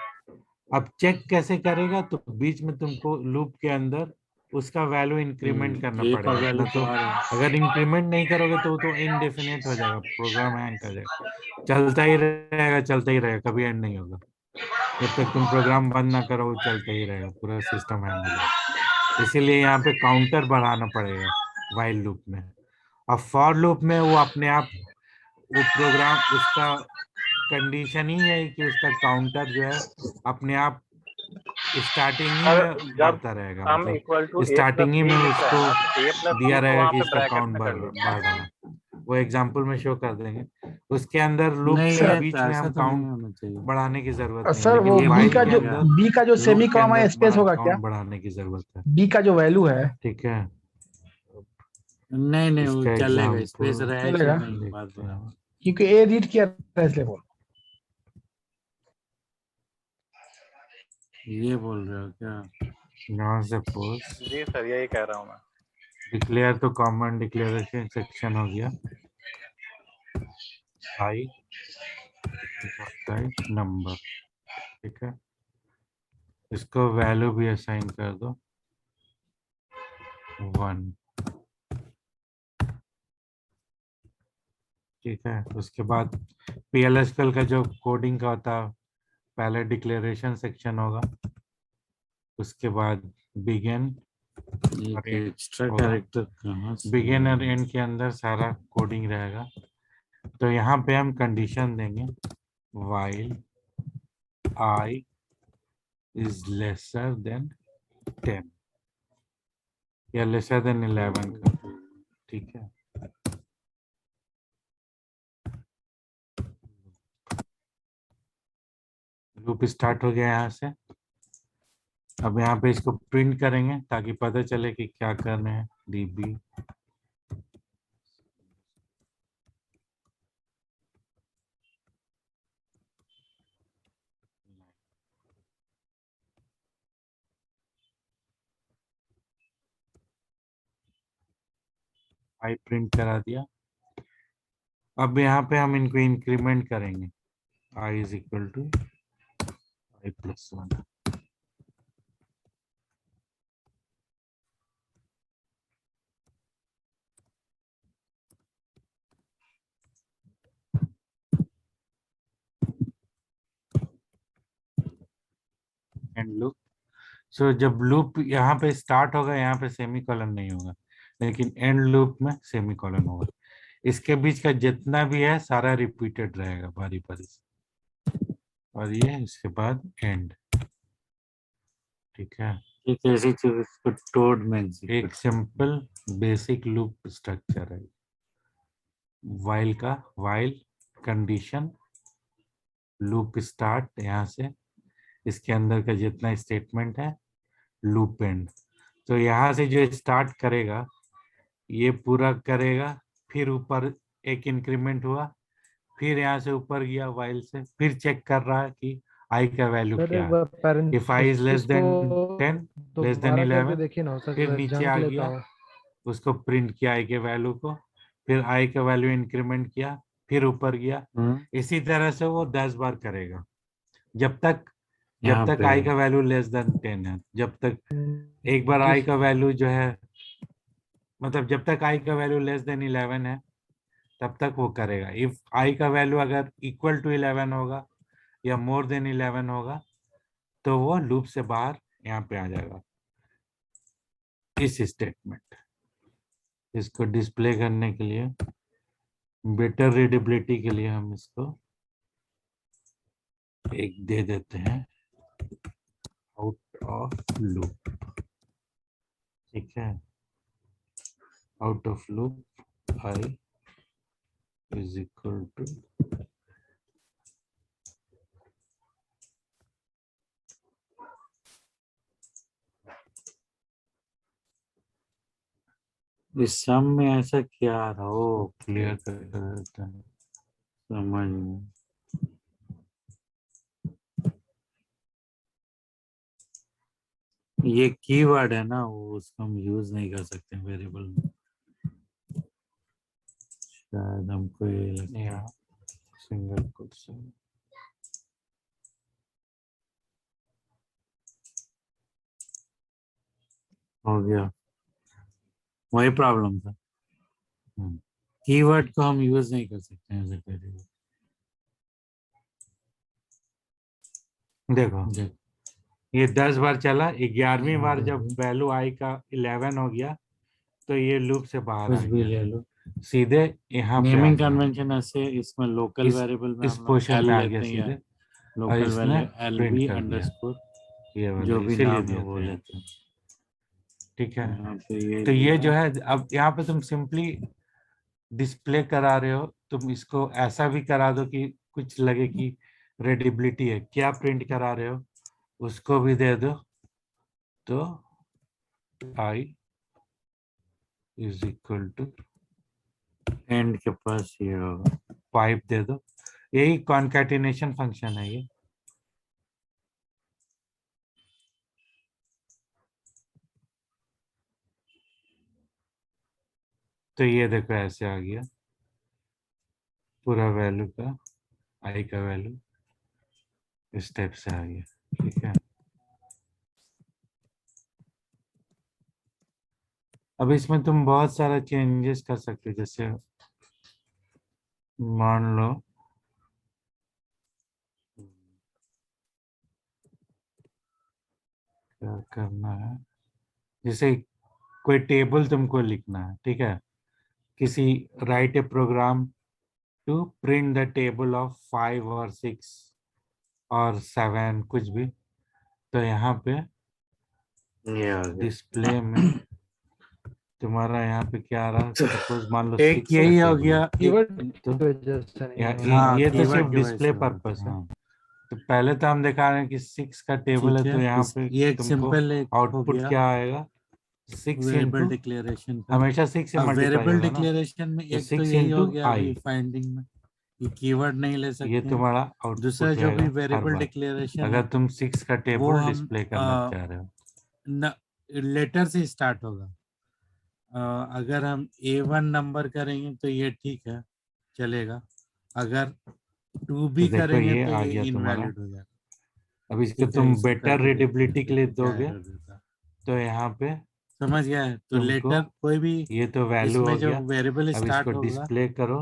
अब चेक कैसे करेगा, तो बीच में तुमको लूप के अंदर उसका वैल्यू इंक्रीमेंट करना ए का पड़ेगा, वैल्यू ना तो आ रहा है। अगर इंक्रीमेंट नहीं करोगे तो इनडेफिनेट हो जाएगा, प्रोग्राम हैंग कर जाएगा, चलता ही रहेगा चलता ही रहेगा, कभी एंड नहीं होगा। जब तक तुम प्रोग्राम बंद ना करो वो चलता ही रहेगा, पूरा सिस्टम हैंग हो जाएगा। इसीलिए यहाँ पे काउंटर बढ़ाना पड़ेगा वाइल लूप में। और फॉर लूप में वो अपने आप वो प्रोग्राम उसका कंडीशन ही है कि उसका काउंटर जो है अपने आप स्टार्टिंग ही और में जब बढ़ता रहेगा, हम मतलब equal to A plus starting ही बी में लिख रहे हैं उसको ना, तो ए प्लस बी दिया को रहेगा वहाँ कि पे इसका ब्रैकेट काउंट में कर लीजिए। बढ़ रहा है। वो एग्जाम्पल में शो कर देंगे, उसके अंदर लूप नहीं के है, बीच तो में ऐसा हम तो नहीं काउंट होना चाहिए। बढ़ाने की जरूरत नहीं है, सर लेकिन वो ये बी बोल वाइल का के जो दिया अंदर बी का जो लूप सेमी के कॉमा अंदर स्पेस होगा क्या, काउंट बढ़ाने की जरूरत है। बी का जो वैल्यू है, ठीक है, नहीं नहीं, वो इसका चलेगा, स्पेस एग्जाम्पल रहे चाहे चलेगा? नहीं, बात देखते बराबर। हैं। क्योंकि ए रीड किया था इसलिए बोल। ये बोल रहे हो क्या? Now suppose जी सर, यही कह रहा हूँ मैं। डिक्लेयर तो कॉमन डिक्लेरेशन सेक्शन हो गया, आई टाइप नंबर, ठीक है, इसको वैल्यू भी असाइन कर दो 1, ठीक है। उसके बाद PLSQL का जो कोडिंग का होता है पहले डिक्लेरेशन सेक्शन होगा, उसके बाद बिगिन ये और एंड एक्स्ट्रा होगा। कैरेक्टर कहाँ से? बिगिन और एंड के अंदर सारा कोडिंग रहेगा। तो यहाँ पे हम कंडीशन देंगे while I is lesser than 10 या लेसर देन 11 कर दो, ठीक है। लूप स्टार्ट हो गया यहाँ से। अब यहाँ पे इसको प्रिंट करेंगे ताकि पता चले कि क्या करना है। db i प्रिंट करा दिया। अब यहाँ पे हम इनको इंक्रीमेंट करेंगे, i is equal to i plus 1। End loop. So जब लूप यहाँ पे स्टार्ट होगा यहाँ पे सेमी कॉलन नहीं होगा, लेकिन एंड लूप में सेमी कॉलन होगा। इसके बीच का जितना भी है सारा रिपीटेड रहेगा बारी बारी से, और ये इसके बाद एंड, ठीक है। ये कैसी चीज इसको टोड में execute एक सिंपल बेसिक लूप स्ट्रक्चर है वाइल का। वाइल कंडीशन लूप स्टार्ट यहाँ से, इसके अंदर का जितना स्टेटमेंट है लूप एंड। तो यहाँ से जो स्टार्ट करेगा ये पूरा करेगा, फिर ऊपर एक इंक्रीमेंट हुआ, फिर यहाँ से ऊपर गया वाइल से, फिर चेक कर रहा है कि आई का वैल्यू सर क्या एक है। बार इफ आई इज लेस इसको देन 10 लेस देन दोबारा करके 11 देखिए ना, हो फिर सकता है नीचे जंक आ लेता गया, हो। उसको प्रिंट किया आई के वैल्यू को, फिर आई का वैल्यू इंक्रीमेंट किया, फिर ऊपर गया। इसी तरह से वो 10 बार करेगा जब तक यहाँ पे आई का वैल्यू लेस देन 10 है। जब तक एक बार आई जिस का वैल्यू जो है, मतलब जब तक आई का वैल्यू लेस देन 11 है तब तक वो करेगा। इफ आई का वैल्यू अगर इक्वल टू 11 होगा या मोर देन 11 होगा तो वो लूप से बाहर यहाँ पे आ जाएगा। इस स्टेटमेंट इसको डिस्प्ले करने के लिए, बेटर रीडेबिलिटी के लिए हम इसको एक दे देते हैं आउट ऑफ लूप, ठीक है। Out of loop I is equal to इस सम में ऐसा क्या आ रहा हो? क्लियर कर देते हैं। समझ में। ये कीवर्ड है ना, वो उसको हम यूज नहीं कर सकते वेरिएबल में, शायद हमको ये लगता है। या सिंगल कोट्स हो गया, वही प्रॉब्लम था। हम्म, कीवर्ड को हम यूज नहीं कर सकते एज ए वेरिएबल। देखो ये 10 बार चला, 11वीं बार जब हम्म। वैल्यू आई का 11 हो गया तो ये लूप से बाहर कुछ आ भी गया, ले लो, सीधे यहाँ पे आ नेमिंग गया, कन्वेंशन ऐसे इसमें लोकल इस वेरिएबल में इस हम लोग पोर्शन एल में आ गया लेते हैं या सीधे, और लोकल इसने वैल्यू एल प्रिंट बी कर दिया अंडरस्कोर ये वाला, जो भी इसीलिए नाम है देते वो हैं। लेते हैं। ठीक है, यहाँ पे ये तो ये दिया जो है अब यहाँ पे तुम सिंपली डिस्प्ले करा रहे हो, तुम इसको ऐसा भी करा दो कि कुछ लगे कि रीडेबिलिटी है, क्या प्रिंट करा रहे हो उसको भी दे दो, तो आई इज इक्वल टू एंड के पास ये होगा। पाइप दे दो, यही कॉन्कैटिनेशन फंक्शन है ये। तो ये देखो ऐसे आ गया पूरा वैल्यू का, आई का वैल्यू इस टाइप से आ गया। ठीक है, अब इसमें तुम बहुत सारा चेंजेस कर सकते हो, जैसे मान लो क्या करना है, जैसे कोई टेबल तुमको लिखना है, ठीक है, किसी write a program to print the table of 5 और 6 और 7 कुछ भी, तो यहाँ पे ये आ गया। डिस्प्ले में तुम्हारा यहाँ पे क्या आ रहा है, सपोज मान लो एक 6 का यही हो टेबल गया, है, कीवर्ड तो की वजह से नहीं हो रहा। हाँ ये तो सिर्फ कीवर्ड की वजह डिस्प्ले से हो रहा पर्पस था। है। हाँ तो पहले तो हम दिखा रहे हैं कि 6 का टेबल है, ठीक है, तो यहाँ इस पे ये एक तुमको सिंपल एक हो आउटपुट गया क्या आएगा, 6 वेरिएबल इंटू, डिक्लेरेशन का। हमेशा 6 से अब मल्टीप्लाई वेरिएबल होगा ना, डिक्लेरेशन में तो एक तो 6 यही हो इंटू गया अभी आई, फाइंडिंग में कि कीवर्ड नहीं ले ये सकते हैं। तुम्हारा दूसरा आउटपुट जो भी रहेगा हर वेरिएबल बार डिक्लेरेशन है अगर तुम 6 का वो टेबल हम डिस्प्ले करना चाह रहे हो। लेटर से स्टार्ट होगा। अगर हम A1 नंबर करेंगे तो ये ठीक है, चलेगा। अगर 2B तो देखो करेंगे ये तो आ ये गया तुम्हारा, इनवैलिड हो जाएगा। अब इसको ठीक है, तुम इसको बेटर करके रीडेबिलिटी के लिए देखते क्या दोगे, एरर देता है। तो यहाँ पे समझ गया है? तो तुमको लेटर कोई भी ये तो वैल्यू इसमें हो जो गया, वेरिएबल अब इसको स्टार्ट होगा डिस्प्ले करो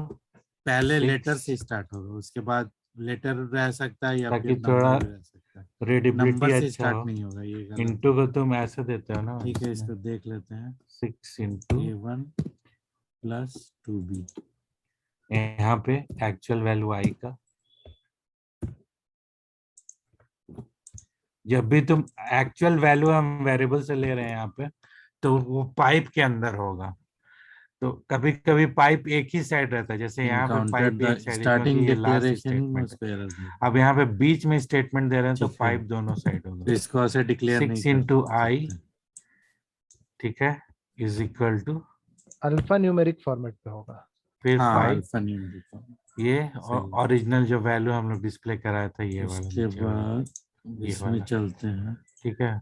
पहले लेटर 6, से स्टार्ट होगा, उसके बाद लेटर रह सकता है या ताकि फिर थोड़ा नंबर भी रह सकता है। रीडेबिलिटी नंबर से अच्छा स्टार्ट हो। नहीं होगा, ये गलत इंटू को होगा। तुम ऐसे देते हो ना, ठीक है, इसमें इसको देख लेते हैं। 6 इंटू, A1 प्लस 2B। यहाँ पे एक्चुअल वैल्यू आई का, जब भी तुम एक्चुअल वैल्यू हम वेरिएबल से ले रहे हैं यहाँ पे, तो वो पाइप के अंदर होगा। तो कभी कभी पाइप एक ही साइड रहता है, जैसे यहाँ पे इनकाउंटेड पाइप द एक साइड है स्टार्टिंग क्योंकि ये लास्ट डिक्लेरेशन ही में स्टेटमेंट है। उसको एरर देगा। अब यहाँ पे बीच में स्टेटमेंट दे रहे हैं तो ठीक है, पाइप दोनों साइड तो होगा। इसको ऐसे डिक्लेयर नहीं 6 कर इंटू आई, सकते। ठीक है, is equal to, alpha numeric format पे होगा। फिर हाँ, पाइप, अल्फा न्यूमेरिक फॉर्म। ये सही। ओरिजिनल जो वैल्यू हम लोग डिस्प्ले कराया था ये वाला उसके नीचे वाला, बाद ये इसमें वाला, चलते हैं। ठीक है।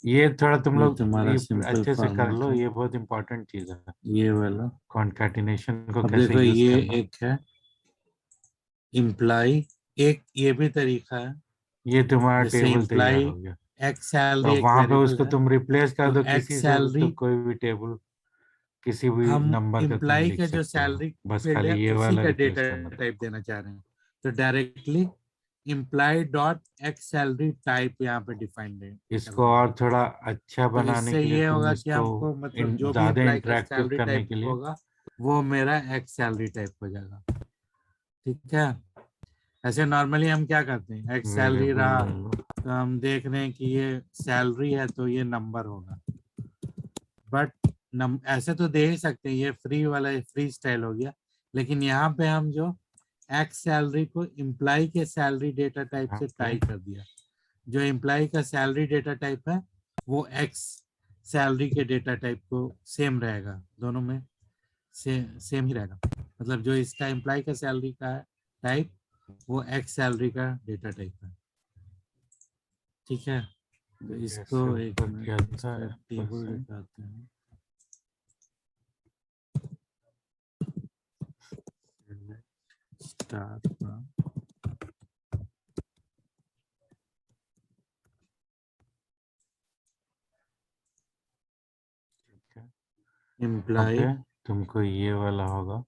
ये थोड़ा तुम ये लोग तुम्हारा ये सिंपल अच्छे से कर फॉर्मेट लो, है, ये बहुत इंपॉर्टेंट चीज है, ये वाला। कॉन्कैटिनेशन को अब कैसे देखो यूज ये करना। एक है इम्प्लाई, एक ये भी तरीका है। ये तुम्हारा जैसे टेबल तैयार इम्प्लाई हो गया, एक्स सैलरी तो एक वहां पे वेरिएबल उसको है, तुम रिप्लेस कर तो दो एक्स किसी से भी, सैलरी तो कोई भी टेबल किसी भी हम नंबर का तुम इम्प्लाई लिख का जो सकते हो, सैलरी बस फील्ड खाली है ये उसी वाला का रिप्लेस डेटा करना था। टाइप देना चाह रहे हैं, तो directly imply dot x salary type यहाँ पे डिफाइन कर इसको देंगे। और थोड़ा अच्छा तो बनाने इससे के लिए ये तुम होगा कि इसको हमको मतलब जो भी ज्यादा इम्प्लाई का इंटरेक्टिव सैलरी करने टाइप के लिए, होगा वो मेरा एक्स सैलरी टाइप हो जाएगा। ठीक है, ऐसे नॉर्मली हम क्या करते हैं, एक्स सैलरी वेरिएबल रहा ले लो, तो हम देख रहे हैं कि ये सैलरी है तो ये नंबर होगा, बट ऐसे तो दे ही सकते हैं, ये फ्री वाला फ्री स्टाइल हो गया। लेकिन यहाँ पे हम जो एक्स सैलरी को इम्प्लाई के सैलरी डेटा टाइप यहाँ से पे टाई कर दिया, जो इम्प्लाई का सैलरी डेटा टाइप है वो एक्स सैलरी के डेटा टाइप को सेम रहेगा, दोनों में सेम ही रहेगा। मतलब जो इसका एम्प्लॉय का सैलरी का टाइप वो एक्स सैलरी का डेटा टाइप है। ठीक है, तो इसको जैसे एक ऊपर मिनट क्या इस था, पर टेबल percent। दिखाते हैं। स्टार्ट फ्रॉम एम्प्लॉय, ओके, तुमको ये वाला होगा।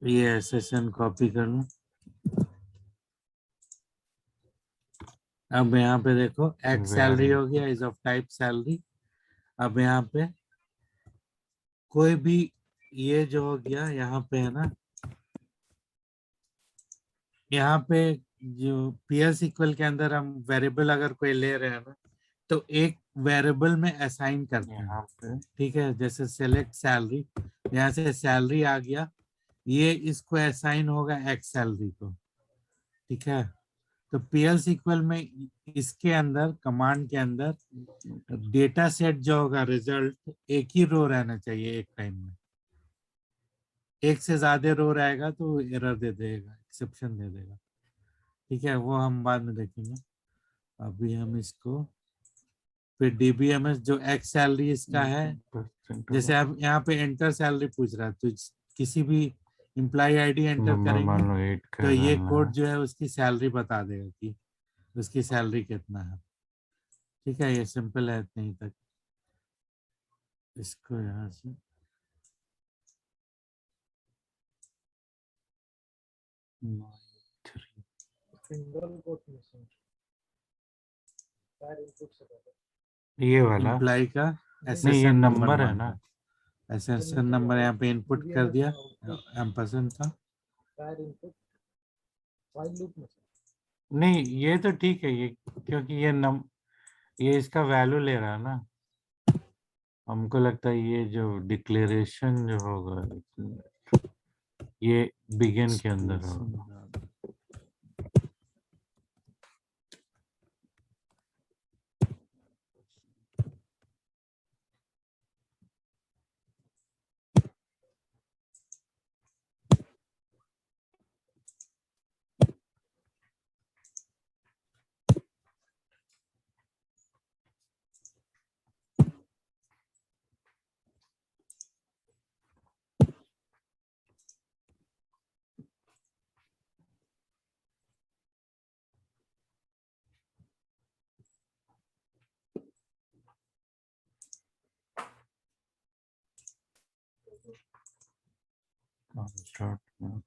ये एसएसएन कॉपी कर लूं। अब यहाँ पे देखो एक्स सैलरी Very हो गया, इज ऑफ टाइप सैलरी। अब यहाँ पे कोई भी ये जो हो गया यहाँ पे है ना, यहाँ पे जो पीएल इक्वल के अंदर हम वेरिएबल अगर कोई ले रहे हैं ना, तो एक वेरिएबल में असाइन करते हैं। यहाँ पे ठीक है, जैसे सेलेक्ट सैलरी, यहाँ से सैलरी आ गया, ये इसको असाइन होगा एक्स सैलरी को। ठीक है, तो पीएल इक्वल में इसके अंदर कमांड के अंदर डेटा सेट जो होगा रिजल्ट एक ही रो रहना चाहिए एक टाइम में। एक से ज्यादा रो रहेगा तो एरर दे देगा, एक्सेप्शन दे देगा। ठीक है, वो हम बाद में देखेंगे। अभी हम इसको फिर डीबीएमएस जो एक्स सैलरी इसका है, percent जैसे होगा। अब यहाँ पे एंटर सैलरी पूछ रहा है, तो किसी भी एम्प्लॉय आईडी एंटर नंबर करेंगे मान लो 8 का तो ये डालना कोड है। जो है उसकी सैलरी बता देगा कि उसकी सैलरी कितना है। ठीक है, ये सिंपल है इतने ही तक। इसको यहाँ से सिंगल कोट मिसिंग सारे इनपुट से पहले ये वाला एम्प्लॉय का नहीं, ये एसएसएन नंबर नंबर है मांग ना। रहा है। एसएसएन नंबर यहाँ पे इनपुट कर दिया, एम्परसेंड था। सारे इनपुट फाइल लूप में नहीं, ये तो ठीक है, ये क्योंकि ये इसका वैल्यू ले रहा है ना। हमको लगता है ये जो डिक्लेरेशन जो होगा ये बिगिन के अंदर होगा। Start now.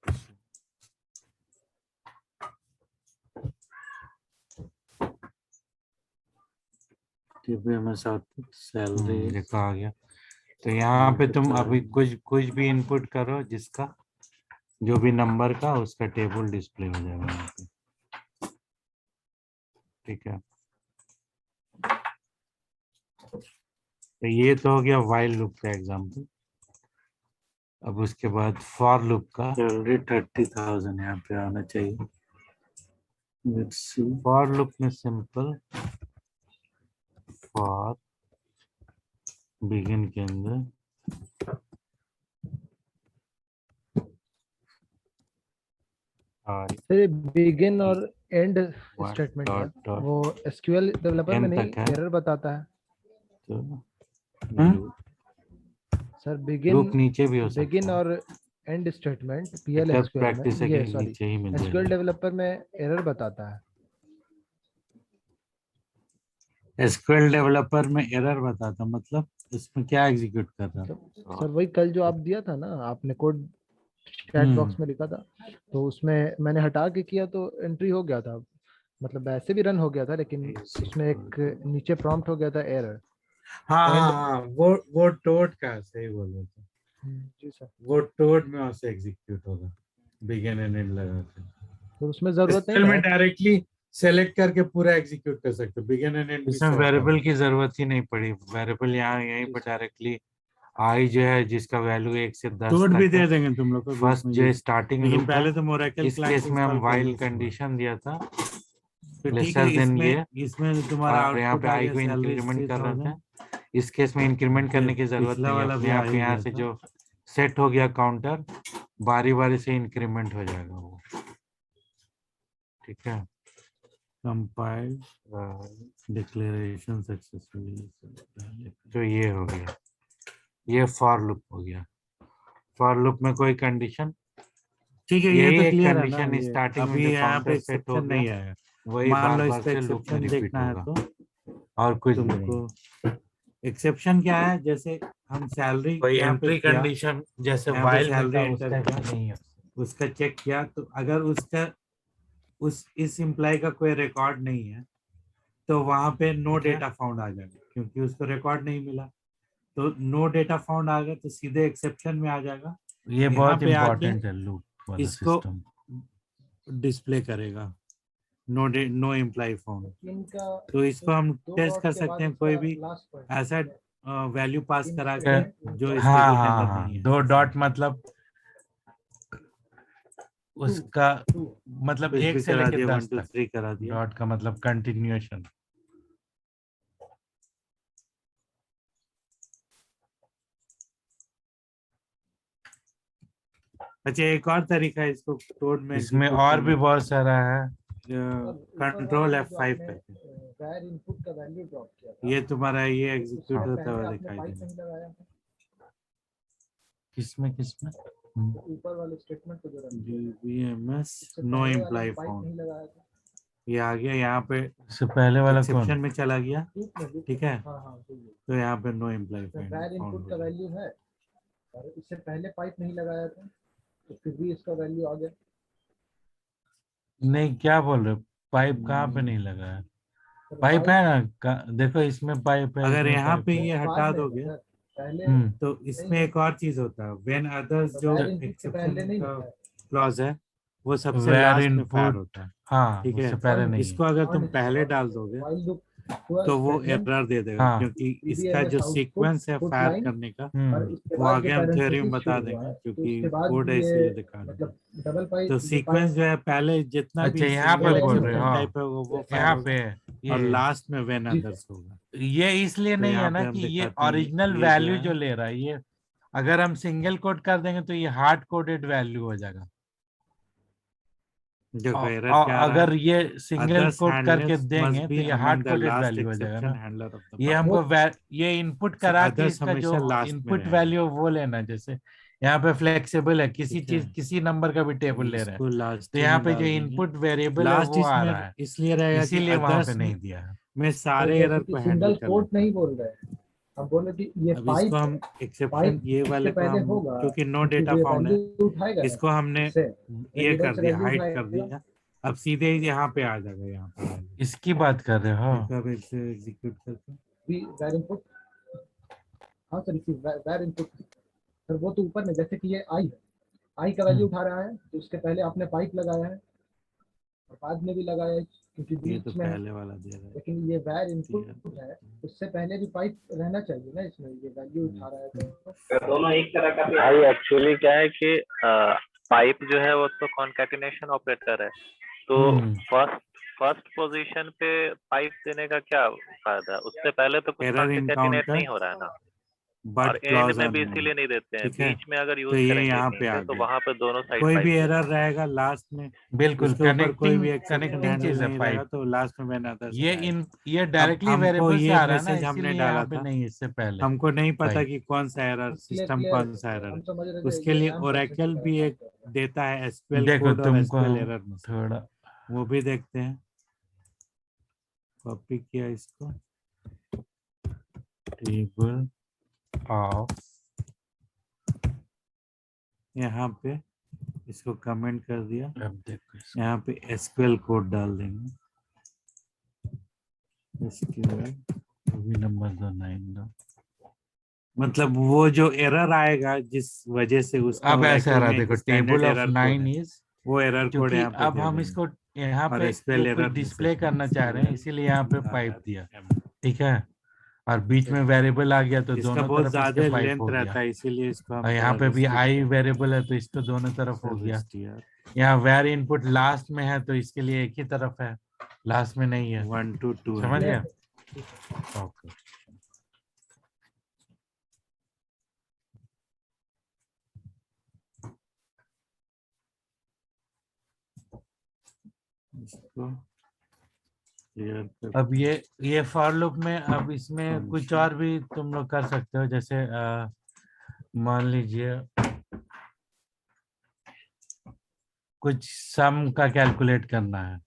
DBMS output salary देखो आ गया। तो यहाँ पे तुम अभी कुछ भी इनपुट करो, जिसका जो भी नंबर का उसका टेबल डिस्प्ले हो जाएगा यहाँ पे। ठीक है, तो ये तो हो गया वाइल लूप का एग्जांपल। अब उसके बाद फॉर लूप का सैलरी 30,000 यहाँ पे आना चाहिए। लेट्स सी, फॉर लूप में सिंपल फॉर बिगिन के अंदर सर बिगिन और एंड One स्टेटमेंट है, dot dot वो एसक्यूएल डेवलपर में N नहीं तक है। एरर बताता है। तो सर लूप बिगिन नीचे भी हो सकता बिगिन है। और एंड स्टेटमेंट पीएल अगर एसक्यूएल प्रैक्टिस में, है ये कि सॉरी नीचे ही मिल एसक्यूएल जाएगा। डेवलपर में एरर बताता है। एसक्यूएल डेवलपर में एरर बताता मतलब इसमें क्या एग्जीक्यूट कर रहा है? तो सर वही कल जो आप दिया था ना, आपने कोड चैट बॉक्स में लिखा था, तो उसमें मैंने हटा के किया तो एंट्री हो गया था, मतलब वैसे भी रन हो गया था, लेकिन उसमें एक नीचे प्रॉम्प्ट हो गया था एरर। हाँ एंड हाँ हाँ, वो टोड का सही बोले थे, जी सर, वो टोड में वैसे एग्जीक्यूट होगा बिगिन एंड एंड लगा के। तो उसमें जरूरत नहीं SQL में था। डायरेक्टली सेलेक्ट करके पूरा एग्जीक्यूट कर सकते हो, बिगिन एंड एंड भी इसमें show वेरिएबल करेगा। की जरूरत ही नहीं पड़ी। वेरिएबल यहाँ यहीं पर डायरेक्टली आई जो है, जिसका वैल्यू 1 से 10 टोड भी तक दे है। देंगे तुम लोग को बीच फर्स्ट में जो यूज, स्टार्टिंग लेकिन लूप है, पहले तो मोरेकल इस क्लास केस में हम इंस्टॉल कर वाइल लो उसके बाद। कंडीशन दिया था तो ठीक है, लेसर देन ये, इसमें तुम्हारा और यहाँ आउटपुट पे आ आई गया को सैलरी इंक्रीमेंट कर रहे 3,000। थे। इस केस में इंक्रीमेंट करने की जरूरत पिछला नहीं है वाला अपने भी आ आप ही यहाँ गया से था। जो सेट हो गया काउंटर बारी बारी से इंक्रीमेंट हो जाएगा वो। ठीक है, कंपाइल डिक्लेरेशन सक्सेसफुली। तो ये हो गया, ये फॉर लूप हो गया। फॉर लूप में कोई कंडीशन, ठीक है, ये यही तो एक क्लियर है ना। कंडीशन ये स्टार्टिंग में अभी जो यहाँ पे काउंटर सेट हो एक्सेप्शन गया नहीं आया। वही मान बार लो इस बार पे से लूप में एक्सेप्शन रिपीट देखना है होगा तो और कुछ भी नहीं। तुमको एक्सेप्शन क्या है, जैसे हम सैलरी कोई यहाँ पे एंट्री किया, कंडीशन जैसे यहाँ पे वाइल में सैलरी था एंटर उसका किया, नहीं है। उसका चेक किया, तो अगर उसका इस इम्प्लाई का कोई रिकॉर्ड नहीं है तो वहां पे नो क्या? डेटा फाउंड आ जाएगा, क्योंकि उसको रिकॉर्ड नहीं मिला। तो नो डेटा फाउंड आ गया तो सीधे एक्सेप्शन में आ जाएगा। ये यहाँ बहुत पे आके इंपॉर्टेंट है लूप वाला इसको सिस्टम। डिस्प्ले करेगा नो इम्प्लाई फाउंड। इनका तो इसको हम दो टेस्ट डॉट कर के बाद सकते हैं, इसका कोई भी लास्ट पॉइंट ऐसा वैल्यू पास इन करा के स्टेटमेंट जो इस हाँ टेबल के हाँ अंदर हाँ, नहीं है। दो डॉट मतलब उसका मतलब कुछ एक भी से करा लेके दिया, 10 1 2 तक। 3 करा दिया। डॉट का मतलब कंटिन्यूएशन। अच्छा, एक और तरीका है इसको कोड में इसमें एग्जीक्यूट और भी करने बहुत सारा है। कंट्रोल F5 करके। वैर इनपुट का वैल्यू ड्रॉप किया था ये तुम्हारा ये तो एग्जीक्यूट उससे होता पहले हुआ आपने दिखाई पाइप देगा। नहीं लगाया था किसमें किसमें तो ऊपर वाले स्टेटमेंट को जो रन किया था, DBMS उससे नो पहले वाले इम्प्लाई में पाइप फाउंड, नहीं लगाया था ये आ गया यहाँ पे इससे पहले वाला कौन? एक्सेप्शन में चला गया। लूप ठीक में है, हाँ हाँ तो ये तो यहाँ पे नो इम्प्लाई वैर इनपुट फाउंड का वैल्यू है और इससे पहले पाइप नहीं लगाया था तो फिर भी इसका वैल्यू आ गया। नहीं, क्या बोल रहे हो? पाइप कहाँ पे नहीं लगा है? पाइप है ना देखो इसमें पाइप है, अगर इसमें यहाँ पाइप पे है। ये बाद हटा में है दोगे सर, पहले तो इसमें एक और चीज होता है, व्हेन अदर्स जो वैर इनपुट से एक्सेप्शन पहले नहीं का होता है क्लॉज है वो सबसे वेर लास्ट में फायर इनपुट, होता है। हाँ ठीक है, उससे पहले नहीं है। इसको अगर तुम पहले डाल दोगे व्हाइल लूप तो वो एरर दे देगा, हाँ। क्योंकि इसका जो सीक्वेंस है फायर करने का और इसके वो बाद आगे जो हम थ्योरी में parenthesis बता शुरू हुआ देंगे, है, तो क्योंकि उसके बाद कोड है ये इसीलिए दिखा रहे हैं। मतलब डबल पाइप तो सीक्वेंस जो है पहले जितना अच्छा भी यहाँ पे सिंगल बोल रहे एक्सेप्शन हो, टाइप है वो फायर यहाँ होगा, पे और ये लास्ट में व्हेन अदर्स होगा। ये इसलिए तो नहीं यहाँ है पे ना हम कि ये दिखाते हैं, ओरिजिनल ये जो वैल्यू है जो ले रहा है ये, अगर हम सिंगल कोड कर देंगे तो ये हार्ड कोडेड वैल्यू हो जाएगा। देखो एरर और क्या आ रहा है, अगर ये सिंगल others कोड करके handlers must देंगे तो be ये among hard the coded last value हो जाएगा exception ना। handler of the ये pipe। हमको ये इनपुट So करा के others इसका जो हमेशा लास्ट में इनपुट रहेगा। वैल्यू वो लेना, जैसे यहाँ पे फ्लेक्सिबल है, किसी ठीक है, चीज किसी नंबर का भी टेबल ले रहे हैं इसको लास्ट तो ही यहाँ में पे जो डाल देंगे। इनपुट वेरिएबल है लास्ट वो आ रहा इसमें है, इसलिए रहेगा कि इसीलिए वहां पे अदर्स नहीं दिया है। में सारे जैसे एरर कि को सिंगल हैंडल कर कोड लेता है। नहीं बोल रहे हैं, हम बोले कि ये अब पाइप इसको हम एक्सेप्शन पाइप ये इससे वाले को पहले हम, होगा क्योंकि नो क्योंकि डेटा ये फाउंड है, वैल्यू उठाएगा ना इसको हमने इससे ये वेरिएबल कर से दिया, वैल्यू हाइड कर उठाएगा दिया। अब सीधे ही यहाँ पे आ जाएगा, यहाँ पे value। इसकी बात कर रहे हो? देखो अब इसे एग्जीक्यूट करके वैर इनपुट। हाँ सर इसी वैर इनपुट सर वो तो ऊपर में जैसे कि ये आई है, आई का वैल्यू उठा रहा है तो उसके पहले आपने पाइप लगाया है और बाद में भी लगाया है क्योंकि ये तो बीच में है, पहले वाला दे रहा है। लेकिन ये वैर इनपुट है, उससे पहले भी पाइप रहना चाहिए ना इसमें, ये वैल्यू उठा रहा है तो दोनों एक तरह का भाई एक्चुअली क्या है कि पाइप जो है वो तो कॉन्कैटिनेशन ऑपरेटर है, तो फर्स्ट पोजीशन पे पाइप देने का क्या फायदा है, उससे पहले तो कुछ Error कॉन्कैटिनेट encounter, नहीं हो रहा है ना। बट और एंड क्लॉज में ऑन भी नो। इसीलिए नहीं देते हैं, ठीक है, बीच में अगर तो यूज ये करेंगे यहाँ कहीं पे आ पे तो गया। वहां पे दोनों साइड कोई पाइप भी देते एरर रहेगा लास्ट में, बिल्कुल उसके ऊपर कोई भी कनेक्टिंग एक्सेप्शन कनेक्टिंग हैंडल चीज है नहीं रहेगा, पाइप। तो लास्ट में व्हेन अदर्स ये आएगा। ये अब डायरेक्टली हमको वेरिएबल से ये आ रहा है ना, मैसेज हमने इसीलिए डाला यहाँ पे था, नहीं है इससे पहले। हमको नहीं पता पाइप कि कौन सा एरर, क्लियर सिस्टम क्लियर कौन सा एरर हम है। समझ रहे थे उसके ये लिए AMP ओरेकल सेक्शन भी का एक काम कर देता है एसक्यूएल देखो कोड और तुमको एसक्यूएल हम एरर में से, थोड़ा वो भी देखते हैं। कॉपी किया इसको, टेबल ऑफ, यहाँ पे इसको कमेंट कर दिया, अब देखो इसको। यहाँ पे एसक्यूएल कोड डाल देंगे। एसक्यूएल अभी नंबर दो 9 दो। मतलब वो जो एरर आएगा जिस वजह से उसका अब ऐसे आ ओरेकल रहा में एक देखो, standard table of error code 9 है, इज, वो एरर कोड क्योंकि यहाँ पे अब दे हम देंगे। इसको यहाँ और पे एसक्यूएल कुछ एरर डिस्प्ले करना चाह रहे हैं, इसीलिए यहाँ पे पाइप दिया। मैसेज, ठीक है, और बीच में वेरिएबल आ गया तो इसका दोनों बहुत तरफ इसके ज्यादा पाइप लेंथ हो रहता गया। है, इसीलिए इसको हम और यहाँ थोड़ा पे भी restrict आई करते वेरिएबल है तो इसको दोनों तरफ हो हैं। गया। STR यहाँ वेर इनपुट लास्ट में है तो इसके लिए एक ही तरफ है, लास्ट में नहीं है। 1 to 2 समझ है। गया? ओके। इसको क्लियर कर। अब ये फॉर लूप में अब इसमें कुछ Function. और भी तुम लोग कर सकते हो, जैसे मान लीजिए कुछ सम का कैलकुलेट करना है,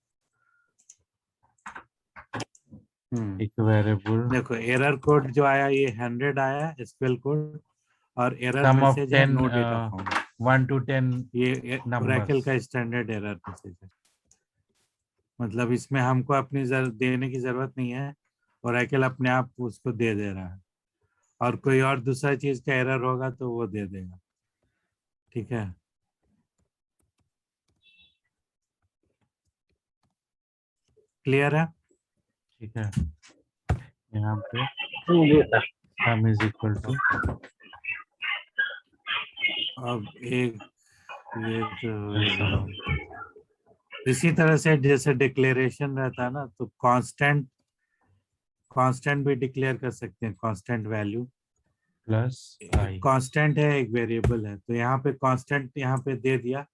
एक वेरिएबल देखो एरर कोड जो आया ये 100 आया एसक्यूएल कोड, और एरर सम ऑफ मैसेज है 10 नो डेटा फाउंड। 1 to 10 ये ओरेकल का स्टैंडर्ड एरर मैसेज है, मतलब इसमें हमको अपनी देने की जरूरत नहीं है, ओरेकल अपने आप उसको दे दे रहा है, और कोई और दूसरा चीज का एरर होगा तो वो दे देगा। ठीक है, क्लियर है? ठीक है। यहाँ पे जी sir. Sum is equal to अब एक ये जो इसी तरह से जैसे डिक्लेरेशन रहता है ना, तो कांस्टेंट भी डिक्लेयर कर सकते हैं, कांस्टेंट वैल्यू। प्लस आई। कांस्टेंट है, एक वेरिएबल है, तो यहाँ पे कांस्टेंट यहाँ पे दे दिया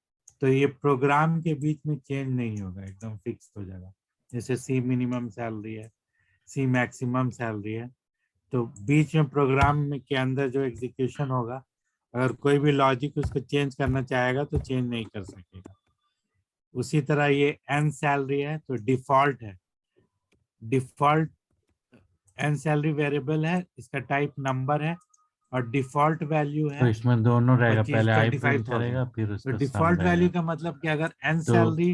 तो ये प्रोग्राम के बीच में चेंज नहीं होगा, एकदम फिक्स हो जाएगा। जैसे सी मिनिमम सैलरी है, सी मैक्सिमम सैलरी है, तो बीच में प्रोग्राम में के अंदर जो एग्जीक्यूशन होगा, अगर कोई भी लॉजिक उसको चेंज करना चाहेगा तो चेंज नहीं कर सकेगा। उसी तरह ये एन सैलरी है तो डिफॉल्ट है, डिफॉल्ट एन सैलरी वेरिएबल है, इसका टाइप नंबर है, और डिफॉल्ट वैल्यू तो है इसमें दोनों रहेगा, 25 पहले आई प्रिंट 25,000। करेगा फिर तो उसका सम डिफॉल्ट वैल्यू रहेगा। का मतलब कि अगर एन तो सैलरी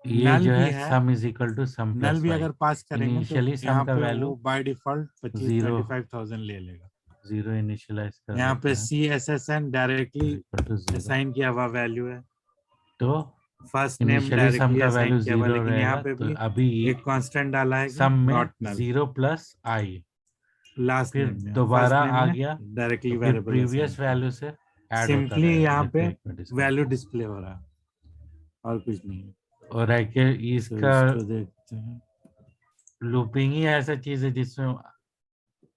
ये नल जो भी है है, sum is equal to sum null plus भी वाई। अगर पास करेंगे तो इनिशियली सम यहाँ का पे वैल्यू वो बाय डिफॉल्ट 0 25,000 ले लेगा। इनिशियलाइज कर यहाँ पे देता है, C S S N directly equal to 0। Assign किया हुआ वैल्यू है, तो first name initially sum directly का असाइन वैल्यू किया हुआ, 0 लेकिन यहाँ रहेगा, पे तो भी अभी एक कांस्टेंट डाला है कि सम में not null. 0 plus I, last फिर नेम में, फर्स्ट दोबारा नेम आ में गया डायरेक्टली तो फिर वेरिएबल असाइन प्रीवियस किया। वैल्यू से ऐड होता सिंपली रहेगा यहाँ पे अरिथमेटिक डिस्प्ले। वैल्यू डिस्प्ले हो रहा है और कुछ नहीं है। और है कि तो इसका इसको देखते हैं। लूपिंग ही ऐसा चीज है जिसमें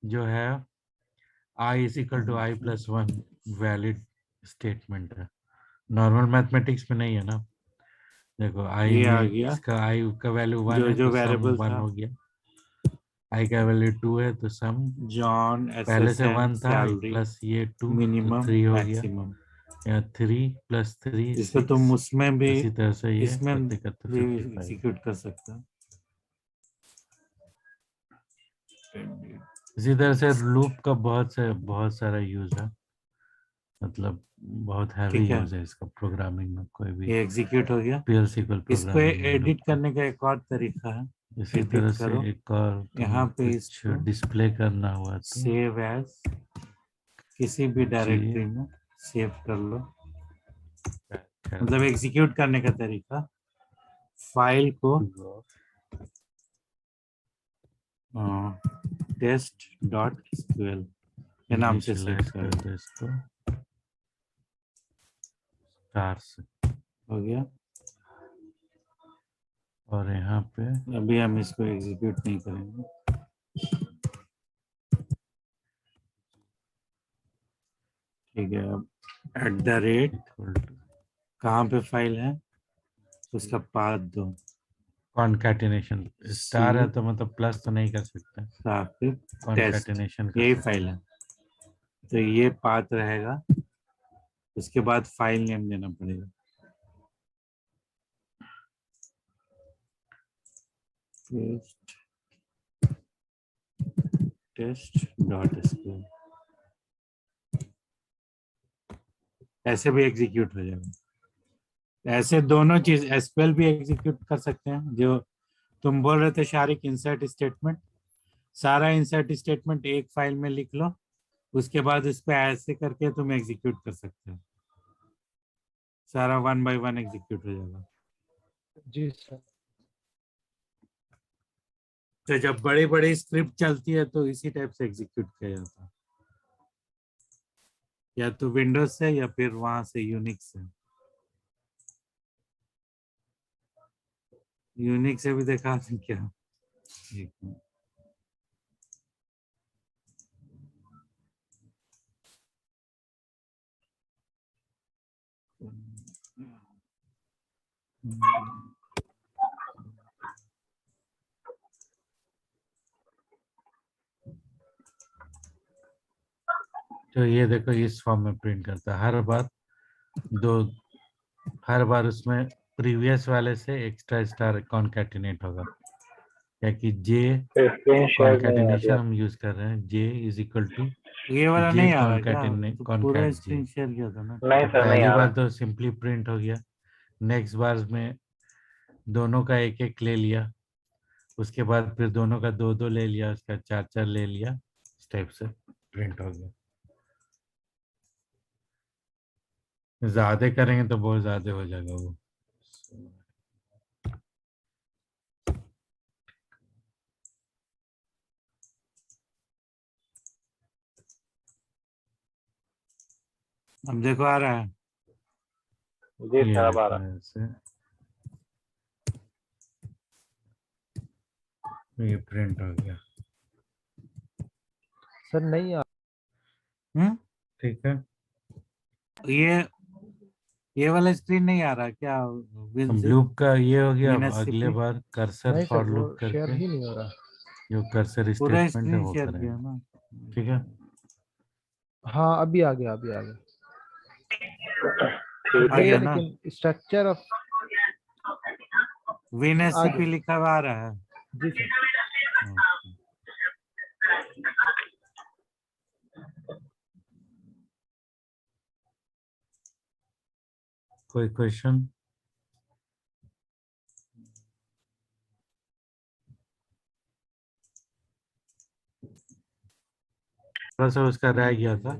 जो है I is equal to I plus 1 valid statement है। नॉर्मल मैथमेटिक्स में नहीं है ना। देखो आई ये आ में गया इसका आई का वैल्यू 1 जो है जो तो सम वेरिएबल 1 था, हो गया, आई का वैल्यू 2 है तो सम जॉन पहले से एसएसएन 1 था सैलरी प्लस ये 2 तो मिनिमम 3 हो गया, मैक्सिमम। या 3 प्लस 3 इसको 6। तुम उसमें भी, इसी तरह से ये इसमें करते करते भी 55। एग्जीक्यूट कर सकते हो। इसी तरह से लूप का बहुत सारा यूज है, मतलब बहुत हैवी ठीक है, यूज है इसका प्रोग्रामिंग में, कोई भी ये एग्जीक्यूट हो गया। पीएल सीक्वल इसको प्रोग्रामिंग में लूप एडिट का। करने का एक और तरीका है, इसी एडिट तरह से करो, एक और यहाँ तुम्हें पे कुछ इसको डिस्प्ले करना हुआ तो सेव एज किसी भी जी डायरेक्टरी में सेव कर लो। क्या मतलब एग्जीक्यूट करने का तरीका, फाइल को टेस्ट डॉट एसक्यूएल के नाम से सेव इनिशियलाइज कर कर लो। दो इसको स्टार से, हो गया। और यहाँ पे अभी हम इसको एग्जीक्यूट नहीं करेंगे। ठीक है, अब @ इक्वल टू कहाँ पे फाइल है उसका पाथ दो, कॉन्कैटिनेशन। स्टार है सी तो मतलब प्लस तो नहीं कर सकते, टेस्ट, कॉन्कैटिनेशन कर यही सकते फाइल है, तो ये पाथ रहेगा। उसके बाद फाइल नेम देना पड़ेगा, टेस्ट.एसक्यूएल। ऐसे भी एग्जीक्यूट हो जाएगा। ऐसे दोनों चीज एसक्यूएल भी एग्जीक्यूट कर सकते हैं, जो तुम बोल रहे थे शारिक, इंसर्ट स्टेटमेंट। सारा इंसर्ट स्टेटमेंट एक फाइल में लिख लो, उसके बाद उस पर ऐसे करके तुम एग्जीक्यूट कर सकते हो, सारा 1 बाय 1 एग्जीक्यूट हो जाएगा। जी सर। तो जब बड़ी बड़ी स्क्रिप्ट चलती है तो इसी टाइप से एग्जीक्यूट किया जाता है, या तो विंडोज से या फिर वहां से यूनिक्स से। यूनिक्स से भी देखा क्या? एक मिनट। तो ये देखो इस फॉर्म में प्रिंट करता है हर बार उसमें प्रीवियस वाले से एक्स्ट्रा स्टार कॉन्कैटिनेट होगा, क्या कि जे स्क्रीन शेयर नहीं आ कॉन्कैटिनेशन गया। हम यूज कर रहे हैं, जे इज इक्वल टू ये वाला जे नहीं आ रहा क्या? कॉन्कैटिनेट तो पूरा कॉन्कैट जे। स्क्रीन शेयर किया था ना। नहीं तो सर, नहीं पहली आ बार रहा। तो सिंपली प्रिंट हो गया, नेक्स्ट बार में दोनों का एक एक ले लिया, उसके बाद फिर दोनों का दो दो ले लिया, उसका चार चार ले लिया, स्टेप से प्रिंट हो गया। ज्यादा करेंगे तो बहुत ज्यादा हो जाएगा वो। अब देखो आ रहा है। जी ये सर, अब आ देखो रहा। ऐसे ये प्रिंट हो गया। सर नहीं आ हम्म ठीक है, ये वाला स्क्रीन नहीं आ रहा क्या? अब लूप का ये हो गया। अब Venus अगले CP? बार कर्सर नहीं सर, फॉर वो लूप शेयर करके ही नहीं हो रहा। जो कर्सर पूरा स्टेटमेंट है स्क्रीन वो शेयर करेंगे। किया ना। ठीक है, हाँ अभी आ गया, अभी आ गया। ठीक आ है। गया ये ना। लेकिन स्ट्रक्चर ऑफ Venus आ CP गया। लिखा हुआ आ रहा है। जी सर। Okay. कोई क्वेश्चन? थोड़ा सा उसका रह गया था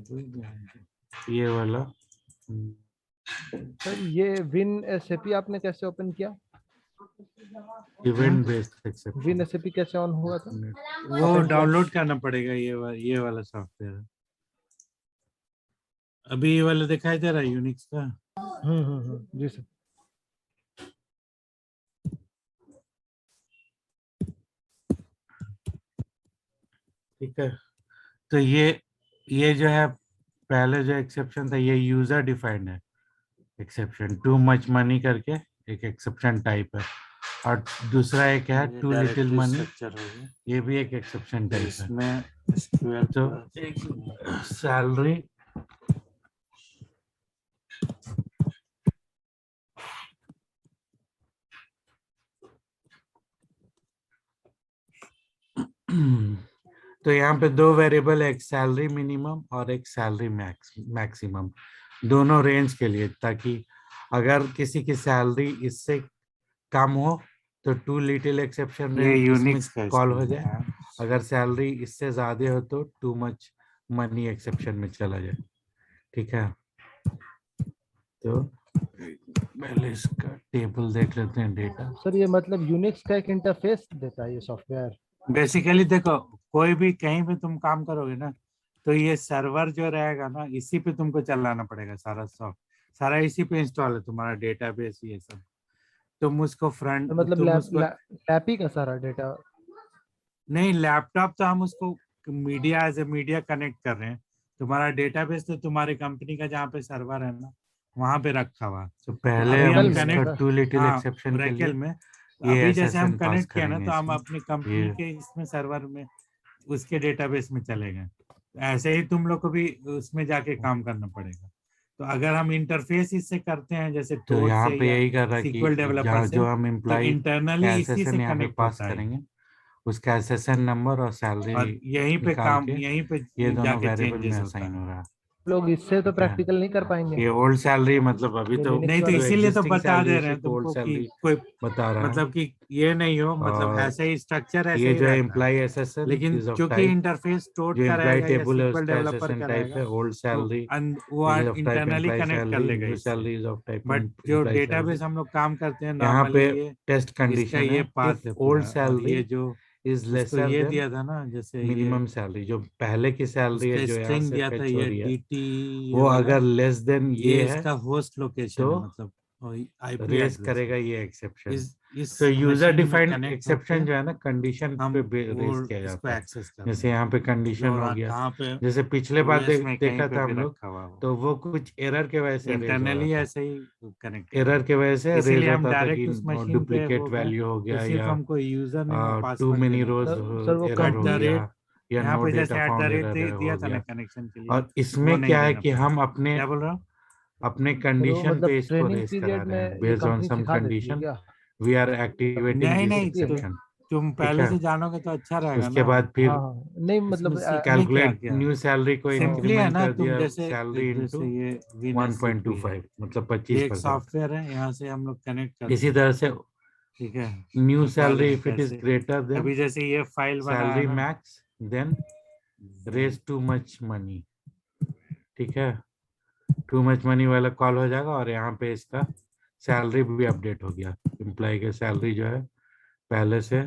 ये वाला। सर ये विन एसएपी आपने कैसे ओपन किया? Event based exception. Win SAP कैसे ऑन हुआ था? वो Open डाउनलोड करना पड़ेगा ये वाला सॉफ्टवेयर। अभी ये वाला दिखाई दे रहा है यूनिक्स का। जी सर। ठीक है, तो ये जो है पहले जो एक्सेप्शन था ये यूजर डिफाइंड है एक्सेप्शन, टू मच मनी करके एक एक्सेप्शन टाइप है, और दूसरा एक है too little directory money, structure हो गया। ये भी एक एक्सेप्शन टाइप है। इसमें SQL तो सैलरी तो यहाँ पे दो वेरिएबल, एक सैलरी मिनिमम और एक सैलरी मैक्सिमम, दोनों रेंज के लिए, ताकि अगर किसी की सैलरी इससे कम हो तो टू लिटिल एक्सेप्शन ये रेंज इसमें यूनिक्स का कॉल हो स्क्रीन जाए, है। अगर सैलरी इससे ज्यादा हो तो टू मच मनी एक्सेप्शन में चला जाए। ठीक है, तो पहले इसका टेबल देख लेते हैं, डेटा। सर ये मतलब यूनिक्स का एक इंटरफेस देता है ये सॉफ्टवेयर? बेसिकली देखो, कोई भी कहीं पे तुम काम करोगे ना, तो ये सर्वर जो रहेगा ना, इसी पे तुमको चलाना पड़ेगा। सारा इसी पे इंस्टॉल है तुम्हारा डेटाबेस ये सब। तुम उसको तो मतलब तुम उसको लैप ही का सारा डेटा? नहीं, लैपटॉप तो हम उसको media as a media connect कर रहे हैं। तुम्हारा डेटाबेस तो तुम्हारे कंपनी का जहाँ पे सर्वर है ना, वहां पे रखा हुआ है। तो पहले अभी हम हम में इसका कनेक्ट, सर? टू लिटिल हाँ एक्सेप्शन के लिए ओरेकल में। ये अभी जैसे हम SSN पास कनेक्ट किया ना, करेंगे तो हम इसमें। अपनी कंपनी ये के इसमें सर्वर में उसके डेटाबेस में चले गए। ऐसे ही तुम लोग को भी उसमें जाके काम करना पड़ेगा। तो अगर हम इंटरफेस इससे करते हैं, जैसे तो टोड यहाँ से पे या यही कर रहा है सीक्वल कि डेवलपर जहाँ से, जो हम तो एम्प्लॉय इंटरनली का इसी से SSN यहाँ पे कनेक्ट पास होता है। करेंगे, उसका SSN नंबर और सैलरी और यहीं पे निकाल के यहीं पे ये दोनों जाके वेरिएबल में चेंजेस होता असाइन है। हो रहा है। लोग इससे तो ठीक है, प्रैक्टिकल नहीं कर पाएंगे ये ओल्ड सैलरी मतलब अभी ये तो लिनक्स नहीं, तो जो वाले? इसीलिए तो एग्जिस्टिंग बता सैलरी दे उसी रहे हैं को ओल्ड तुमको कि सैलरी कोई बता रहा है। मतलब कि ये नहीं हो, मतलब और ऐसे ही स्ट्रक्चर ऐसे ये ही जो है रहता है। एम्प्लॉय SSN लेकिन इज ऑफ क्योंकि टाइप, इंटरफेस टोड जो का एम्प्लॉय रहेगा या टेबल है सीक्वल उसका डेवलपर SSN का टाइप रहेगा, है ओल्ड तो सैलरी वो is of type internally employ connect कर सैलरी, लेगा न्यू इससे। Salary is of type but जो एम्प्लॉय डेटाबेस सैलरी। हम लोग काम करते हैं यहाँ नॉर्मली, पे ये टेस्ट इसका कंडीशन ये है, पाथ इफ है ओल्ड पूरा। और सैलरी ये जो इज इसको लेसर ये देन दिया था ना, जैसे ये मिनिमम सैलरी, जो पहले की सैलरी है इसका जो यहाँ स्ट्रिंग से दिया था, फेच हो ये रही है, DT, ये वो वाला, अगर लेस देन ये ये है इसका होस्ट लोकेशन तो है, मतलब IP रेस एड्रेस करेगा है। ये एक्सेप्शन। इस तो यूजर मशीन में डिफाइंड कनेक्ट होके एक्सेप्शन जो है ना कंडीशन हम पे वो रेस किया इसको जाता है। एक्सेस कर रहे जैसे हैं, यहाँ पे जो कंडीशन हो गया, कहाँ पे जैसे पिछले बार OS में कहीं देखा पे था भी हम लोग, रखा हुआ हो, तो वो कुछ एरर के वजह से रेज हो रहा इंटरनली था, ऐसे ही कनेक्ट कर रहे एरर हैं। के वजह से रेज इसीलिए हम होता था कि डायरेक्ट उस मशीन पे डुप्लीकेट वो गए, वैल्यू हो तो गया सिर्फ या हमको यूजर नेम और टू पासवर्ड मेनी देना रोज था। सर वो एरर एट हो द गया, रेट या यहाँ नो पे जैसे data at the found rate error दिया हो था ना गया। कनेक्शन के लिए, और वो इसमें नहीं क्या है देना कि पड़ेगा। हम अपने क्या बोल रहा हूँ? फिर वो कंडीशन पे मतलब इसको ट्रेनिंग रेस करा पीरियड रहे में हैं, ये बेस्ड ऑन कंपनी सम सिखा देती है कंडीशन क्या? वी आर एक्टिवेटिंग नहीं दिस नहीं, सकती है क्या? एक्सेप्शन। तुम ठीक पहले है, से जानोगे तो अच्छा रहेगा उसके ना। बाद फिर हाँ हाँ, नहीं इसमें मतलब सीखने क्या कैलकुलेट क्या न्यू सैलरी को सिंपली है इंक्रीमेंट ना, कर तुम दिया जैसे सैलरी जैसे इनटू ये विन एससीपी है, 1.25, मतलब ये एक 25%। सॉफ्टवेयर है, यहाँ से हम लोग कनेक्ट करते इसी हैं, तरह से ठीक है। न्यू दिखा रहे सैलरी हैं इफ इट इज कैसे। ग्रेटर देन अभी जैसे ये फाइल बनाया सैलरी ना, max then raise too much money. ठीक है, टू मच मनी वाला कॉल हो जाएगा और यहाँ पे इसका सैलरी भी अपडेट हो गया। एम्प्लॉय की सैलरी जो है पहले से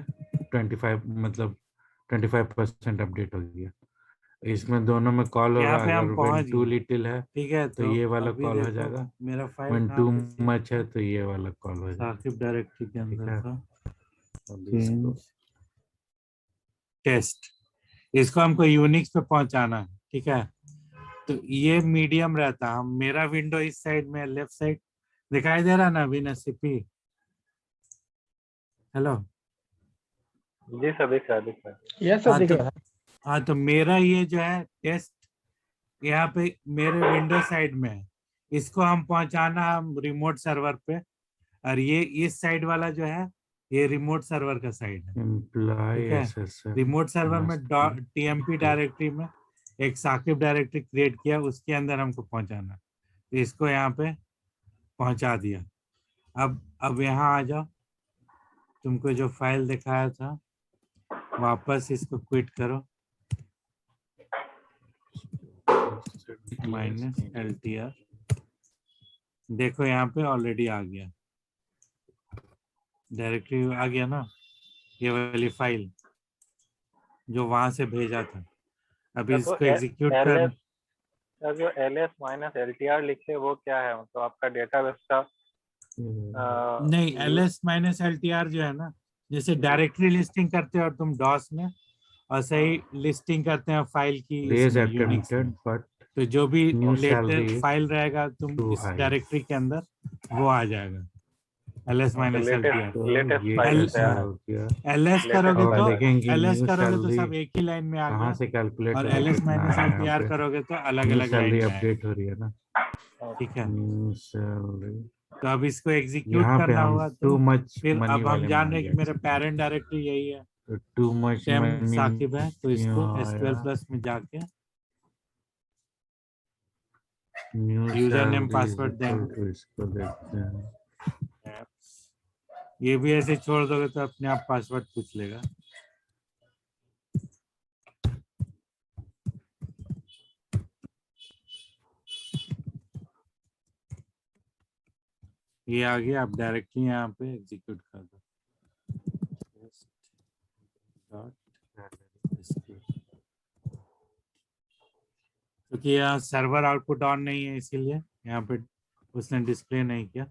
25 मतलब 25% अपडेट हो गया। इसमें दोनों में कॉल यहाँ होगा, पे हम अगर व्हेन पहुंच टू गए, लिटिल है ठीक है। तो तो ये वाला अभी कॉल हो देखो जाएगा, मेरा फाइल व्हेन कहाँ टू पे सेव मच है था, तो ये वाला कॉल हो जाएगा। साकिब डायरेक्टरी के ठीक अंदर है, था, अब इसको चेंज टेस्ट, इसको हमको यूनिक्स पे पहुंचाना है, ठीक है। तो ये मीडियम रहता है, हम मेरा विंडो इस साइड में, लेफ्ट साइड दिखाई दे रहा ना विन एससीपी। हेलो, जी सर दिख रहा है, दिख रहा है। यस सर, हाँ दिख तो, रहा है। हाँ तो मेरा ये जो है टेस्ट यहाँ पे मेरे विंडो साइड में है, इसको हम पहुंचाना हम रिमोट सर्वर पे, और ये इस साइड वाला जो है ये रिमोट सर्वर का साइड है, एम्प्लॉय ठीक है। एसएसएन रिमोट सर्वर में मस्ट बी टीएमपी डायरेक्टरी में एक साकिब डायरेक्टरी क्रिएट किया, उसके अंदर हमको पहुंचाना, तो इसको यहाँ पे पहुंचा दिया। अब यहाँ आ जाओ, तुमको जो फाइल दिखाया था वापस इसको क्विट करो, -LTR, देखो यहाँ पे ऑलरेडी आ गया, डायरेक्टरी आ गया ना, ये वाली फाइल जो वहां से भेजा था। अभी तो इसको एग्जीक्यूट कर, LS सर, जो LS माइनस LTR लिखे वो क्या है, मतलब आपका डेटाबेस का नहीं LS-LTR जो है ना, जैसे डायरेक्टरी लिस्टिंग करते हो और तुम डॉस में, और सही लिस्टिंग करते हैं फाइल की रेज इसमें यूनिक्स अटेम्प्टेड में, बट तो जो भी न्यू लेटेस्ट सैलरी फाइल रहेगा तुम टू इस हाई। डायरेक्टरी के अंदर वो आ जाएगा, LS-LTR। तो लेटेस्ट ये फाइल एल से कैसे आया, हो गया? LS लेटेस्ट करोगे अब तो फाइल है। देखेंगे LS न्यू करोगे तो सैलरी सब एक ही लाइन में आ कहाँ गया, से कैलकुलेट और होगा, कितना है यहाँ LS-LTR पे। करोगे तो अलग न्यू अलग लाइन सैलरी में आएगा, अपडेट हो रही है ना, ठीक है। New salary. तो अब इसको एग्जीक्यूट यहाँ पे करना हम होगा, टू तो मच फिर मनी अब हम वाले में आ जान रहे हैं गया कि मेरा एक्सेप्शन। पेरेंट डायरेक्टरी यही है, तो टू मच सेम मनी साकिब है, तो इसको क्यों आया? SQL प्लस में जाके new user name salary is password equal देंगे। टू, इसको देखते हैं। ये भी ऐसे छोड़ दोगे तो अपने आप पासवर्ड पूछ लेगा। ये आ गया, आप डायरेक्टली यहाँ पे एग्जीक्यूट कर दो, क्योंकि यहाँ सर्वर आउटपुट ऑन नहीं है इसीलिए यहाँ पे उसने डिस्प्ले नहीं किया।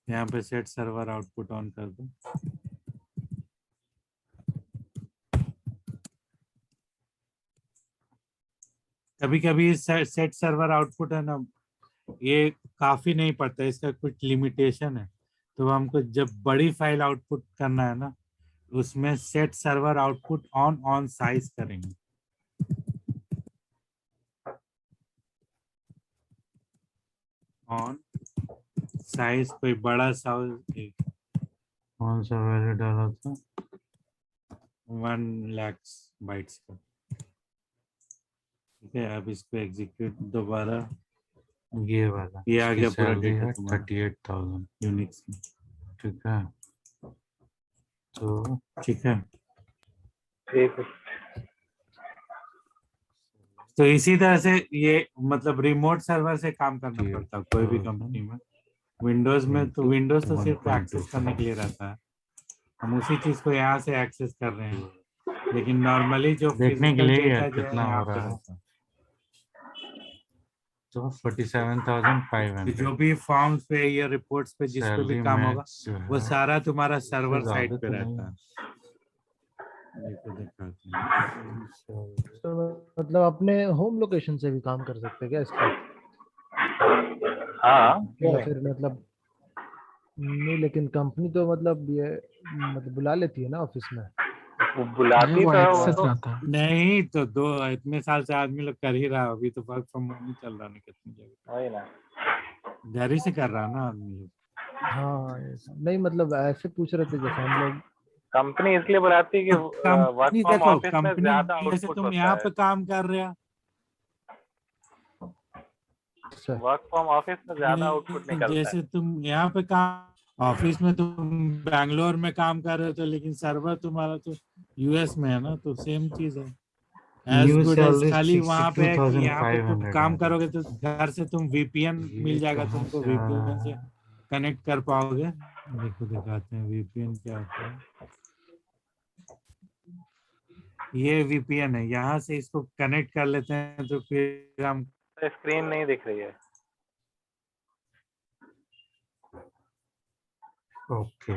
यहाँ पे सेट सर्वर आउटपुट ऑन कर दो। कभी कभी सेट सर्वर आउटपुट है ना, ये काफी नहीं पड़ता, इसका कुछ लिमिटेशन है, तो हमको जब बड़ी फाइल आउटपुट करना है ना, उसमें set server output on size करेंगे। ऑन साइज कोई बड़ा सा कौन सा वैल्यू डाला था? 1 लाख बाइट्स का, ठीक है। अब इसको एग्जीक्यूट दोबारा, ये वाला, ये आ इसकी गया पूरा सैलरी डेटा है तुम्हारा 38,000। यूनिक्स में, ठीक है, तो ठीक है। ठीक है। तो इसी तरह से ये मतलब रिमोट सर्वर से काम करना पड़ता है कोई भी कंपनी में। विंडोज में तो विंडोज तो सिर्फ एक्सेस करने के लिए रहता है, हम उसी चीज को यहाँ से एक्सेस कर रहे हैं, लेकिन नॉर्मली जो देखने के फिजिकल लिए डेटा यार जो है कितना यहाँ हो पे रहा है। रहता है। तो तो 47,500 जो भी फॉर्म्स पे या रिपोर्ट्स पे जिस पे भी सैलरी काम होगा मैक्स जो वो है सारा तुम्हारा उससे सर्वर ज्यादा साइड पे तो नहीं रहता है। है। देखो दिखाते हैं। तो मतलब अपने होम लोकेशन से भी काम कर सकते हैं क्या इस पे? हाँ क्यों या नहीं। फिर मतलब नहीं, लेकिन कंपनी तो मतलब ये मतलब बुला लेती है ना ऑफिस में, वो बुलाती वो तो है वो एक्सेस तो। रहता है। नहीं तो दो इतने साल से आदमी लोग कर ही रहा है, अभी तो वर्क फ्रॉम होम ही चल रहा है ना कितनी जगह, वही ना। घर ही से कर रहा है ना आदमी लोग। हाँ नहीं मतलब ऐसे पूछ रहे थे जैसे हम लोग। कंपनी इसलिए बुलाती है कि तो वर्क कंपनी फ्रॉम देखो, ऑफिस में कंपनी ज्यादा जैसे आउटपुट तुम होता यहाँ है। पे काम कर रहे हो, अच्छा वर्क फ्रॉम ऑफिस में ज्यादा आउटपुट नहीं निकलता है। जैसे तुम यहाँ पे काम ऑफिस में तुम बैंगलोर में काम कर रहे हो, लेकिन सर्वर तुम्हारा तो यूएस में है ना, तो सेम चीज है। As new good as, salary खाली वहां पे है कि यहाँ पे तुम 62,500 काम आ रही करोगे तो घर से तुम वीपीएन है। मिल ये जाएगा, कहाँ तुमको से आ वीपीएन रहा से है? कनेक्ट कर पाओगे। देखो दिखाते हैं वीपीएन क्या होता है। ये वीपीएन है, यहाँ से इसको कनेक्ट कर लेते हैं तो फिर हम स्क्रीन नहीं दिख रही है। ओके,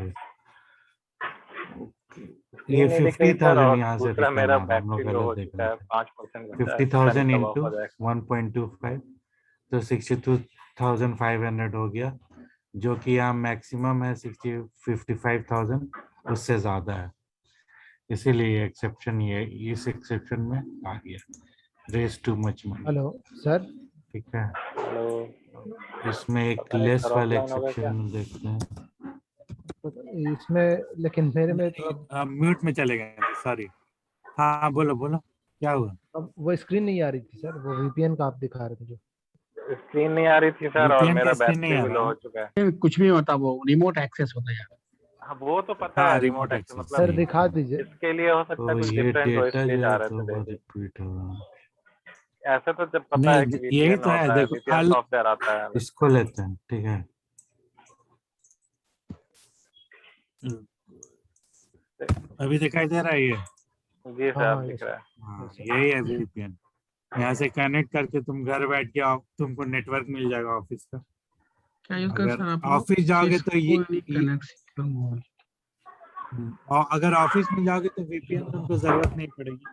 स्क्रीन ये नहीं दिख रही सर, 50,000 और यहाँ से दूसरा दिखा मेरा रहा था, हम लोग बैटरी लो गलत हो देख चुका रहे है, थे। 5% बचा है, 50,000 शनि कब ऑफ इंटू हो जाएगा। 1.25 तो 62,500 हो गया, जो कि यहाँ मैक्सिमम है 55,000, उससे ज्यादा है, इसीलिए एक्सेप्शन ये इस एक्सेप्शन में आ गया, raise to much money. Hello sir. ठीक है, हेलो। इसमें एक पता नहीं लेस सर वाले ऑफलाइन हो गया क्या। एक्सेप्शन देखते हैं। इसमें लेकिन मेरे में थोड़ा म्यूट में चले गए, सॉरी। हाँ बोलो बोलो, क्या हुआ? अब वो स्क्रीन नहीं आ रही थी सर, वो वीपीएन का आप दिखा रहे थे जो। स्क्रीन नहीं आ रही थी सर, और वीपीएन मेरा का स्क्रीन नहीं बैटरी आ भी रहा लो है। हो चुका है। कुछ भी होता, वो रिमोट एक्सेस होता है यार। हाँ वो तो पता हाँ है, रिमोट रिमोट एक्सेस एक्सेस, मतलब सर ठीक दिखा है। दीजिए। इसके लिए हो सकता है तो कुछ ये डिफरेंट हो, डेटा इसलिए जो जा है रहे तो थे वो देखने। रिपीट हो रहा है। ऐसे तो जब पता है नहीं कि यही वीपीएन तो है, होता है, देखो वीपीएन सॉफ्टवेयर आता है। इसको लेते हैं, ठीक है। अभी दिखाई दे रहा है ये। जी हाँ सर हाँ दिख रहा है। हाँ यही है वीपीएन। यहाँ से कनेक्ट करके तुम घर बैठ के तुमको नेटवर्क मिल जाएगा ऑफिस का। क्या यूज कर अगर सर आप लोग? ऑफिस जाओगे तो कनेक्ट मोबाइल। और अगर ऑफिस में जाओगे तो वीपीएन तुमको जरूरत नहीं पड़ेगी,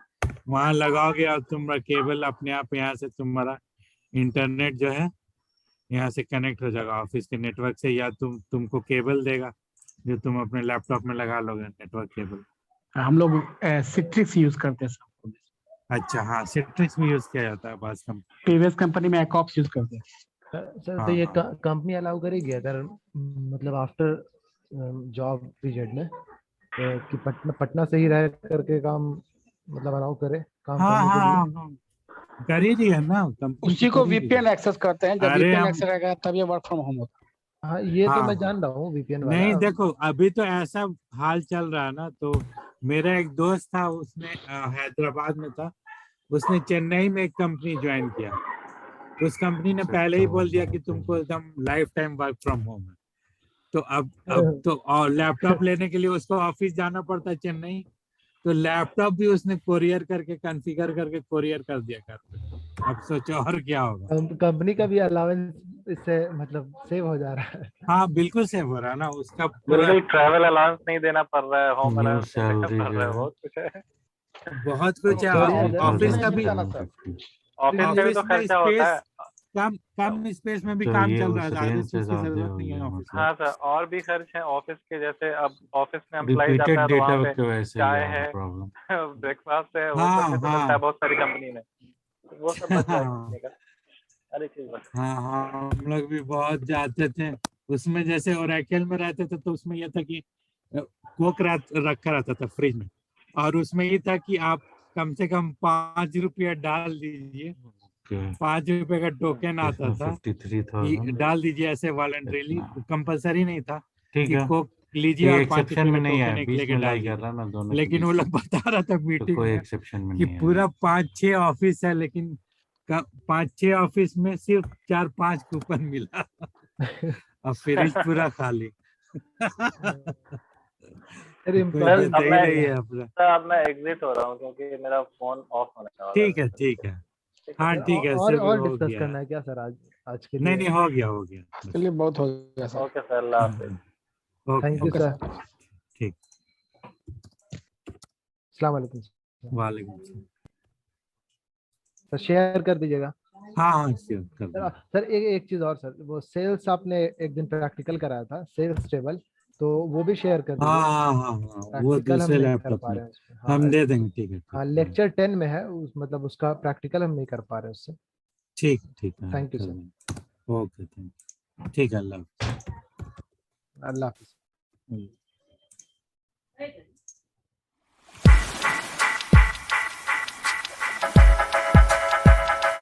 वहां लगाओगे और तुम्हारा केबल अपने आप यहाँ से तुम्हारा इंटरनेट जो है यहाँ से कनेक्ट हो जाएगा ऑफिस के नेटवर्क से, या तुमको केबल देगा जो तुम अपने लैपटॉप में लगा लोगे नेटवर्क केबल। हम लोग सिट्रिक्स यूज करते हैं सर। अच्छा हाँ, सिट्रिक्स भी यूज किया जाता है बस कम। प्रीवियस कंपनी में एकॉप्स यूज करते हैं। सर तो हाँ ये हाँ कंपनी अलाउ करेगी अगर मतलब आफ्टर जॉब पीरियड में कि पटना से ही रह करके काम मतलब अलाउ करे काम हाँ करने के लिए। हाँ हाँ, कर ही रही है ना कंपनी, तो उसी को कर ही रही वीपीएन है। एक्सेस करते हैं, जब अरे वीपीएन हम एक्सेस रहेगा तब ये वर्क फ्रॉम होम होता हाँ ये तो हाँ मैं हाँ, जान रहा हूँ वीपीएन वाला। नहीं देखो अभी तो ऐसा हाल चल रहा है ना, तो मेरा एक दोस्त था, उसने हैदराबाद में था, उसने चेन्नई में एक कंपनी ज्वाइन किया, उस कंपनी ने पहले ही बोल दिया कि तुमको एकदम life time work from home है। तो अब तो और लैपटॉप लेने के लिए उसको ऑफिस जाना पड़ता है चेन्नई, तो लैपटॉप भी उसने कोरियर करके कॉन्फ़िगर करके कोरियर कर दिया घर पे। अब सोचो और क्या होगा। कंपनी का भी अलाउंस इससे मतलब सेव हो जा रहा है। हाँ बिल्कुल सेव हो रहा है ना उसका पूरा। बिल्कुल, ट्रैवल अलाउंस नहीं देना पड़ रहा है, होम न्यू अलाउंस नहीं देना सैलरी पड़ जो रहा है, है बहुत कुछ है। बहुत कुछ है। बढ़िया सर। ऑफिस का भी, 52,750। ऑफिस से भी तो ऑफिस में खर्चा होता स्पेस है। कम कम स्पेस में भी तो काम ये चल रहा है, उस ज्यादा रेंज से स्पेस की ज्यादा जरूरत हो नहीं है गया, ऑफिस में। हाँ मतलब सर, और भी खर्च है ऑफिस के, जैसे अब ऑफिस में एम्प्लॉय जाता रिपीटेड है तो वहाँ डेटा पे की वजह से ही चाय आ रहा है, प्रॉब्लम। ब्रेकफास्ट है, वो सब हाँ भी तो मिलता है हाँ बहुत सारी कंपनी में, तो वो सब बच जाएगा हाँ कंपनी का। अरे चीज बस। हाँ हाँ, हम लोग भी बहुत जाते थे उसमें, जैसे ओरेकल में रहते थे तो उसमें यह था कि कोक रखा रहता था फ्रिज में, और उसमें ये था कि आप कम से कम 5 रुपया डाल दीजिए, 5 रुपए का टोकन आता इसमें था 53,000 कि डाल दीजिए ऐसे वॉलंटरीली, इतना। कंपलसरी नहीं था ठीक कि है, कोक तो लीजिए ये और 5 एक्सेप्शन रुपए का में नहीं है, टोकन एक बीच लेके में डाल लाई कर दीजिए। रहा ना दोनों के लेकिन वो बीच, लोग बता रहा था तो मीटिंग कोई में एक्सेप्शन में कि नहीं है। पूरा 5-6 ऑफिस है, लेकिन 5-6 ऑफिस में सिर्फ 4-5 कूपन मिला और फ्रिज पूरा खाली। अरे तो कोई सर एम्प्लॉय अब देता ही मैं नहीं है अपना। सर अब मैं एग्जिट हो रहा हूँ क्योंकि मेरा फोन ऑफ होने वाला ठीक है है। ठीक है, ठीक है हाँ सर। ठीक है, और सब हो डिस्कस गया। करना है क्या सर आज आज के नहीं लिए। नहीं, हो गया हो गया है। चलिए बहुत हो गया sir. Okay sir, Allah Hafiz. Okay thank you okay sir. Sir. ठीक। अस्सलाम वालेकुम वालेकुम सलाम। सर, शेयर कर दीजिएगा। हाँ हाँ श्योर कर सर दूंगा। सर एक एक चीज और सर, वो सेल्स आपने एक दिन प्रैक्टिकल कराया था सेल्स टेबल, तो वो भी शेयर कर हाँ दीजिए। हाँ हाँ हाँ, वो प्रैक्टिकल हम दूसरे नहीं कर लैपटॉप पा में रहे हैं उसमें। हाँ हम दे देंगे, ठीक है ठीक हाँ, है। लेक्चर 10 में है उस, मतलब उसका प्रैक्टिकल हम नहीं कर पा रहे उससे। ठीक ठीक है, Thank you, कर sir. देंगे। ओके, थैंक, ठीक है, अल्लाह हाफ़िज़। अल्लाह हाफिज।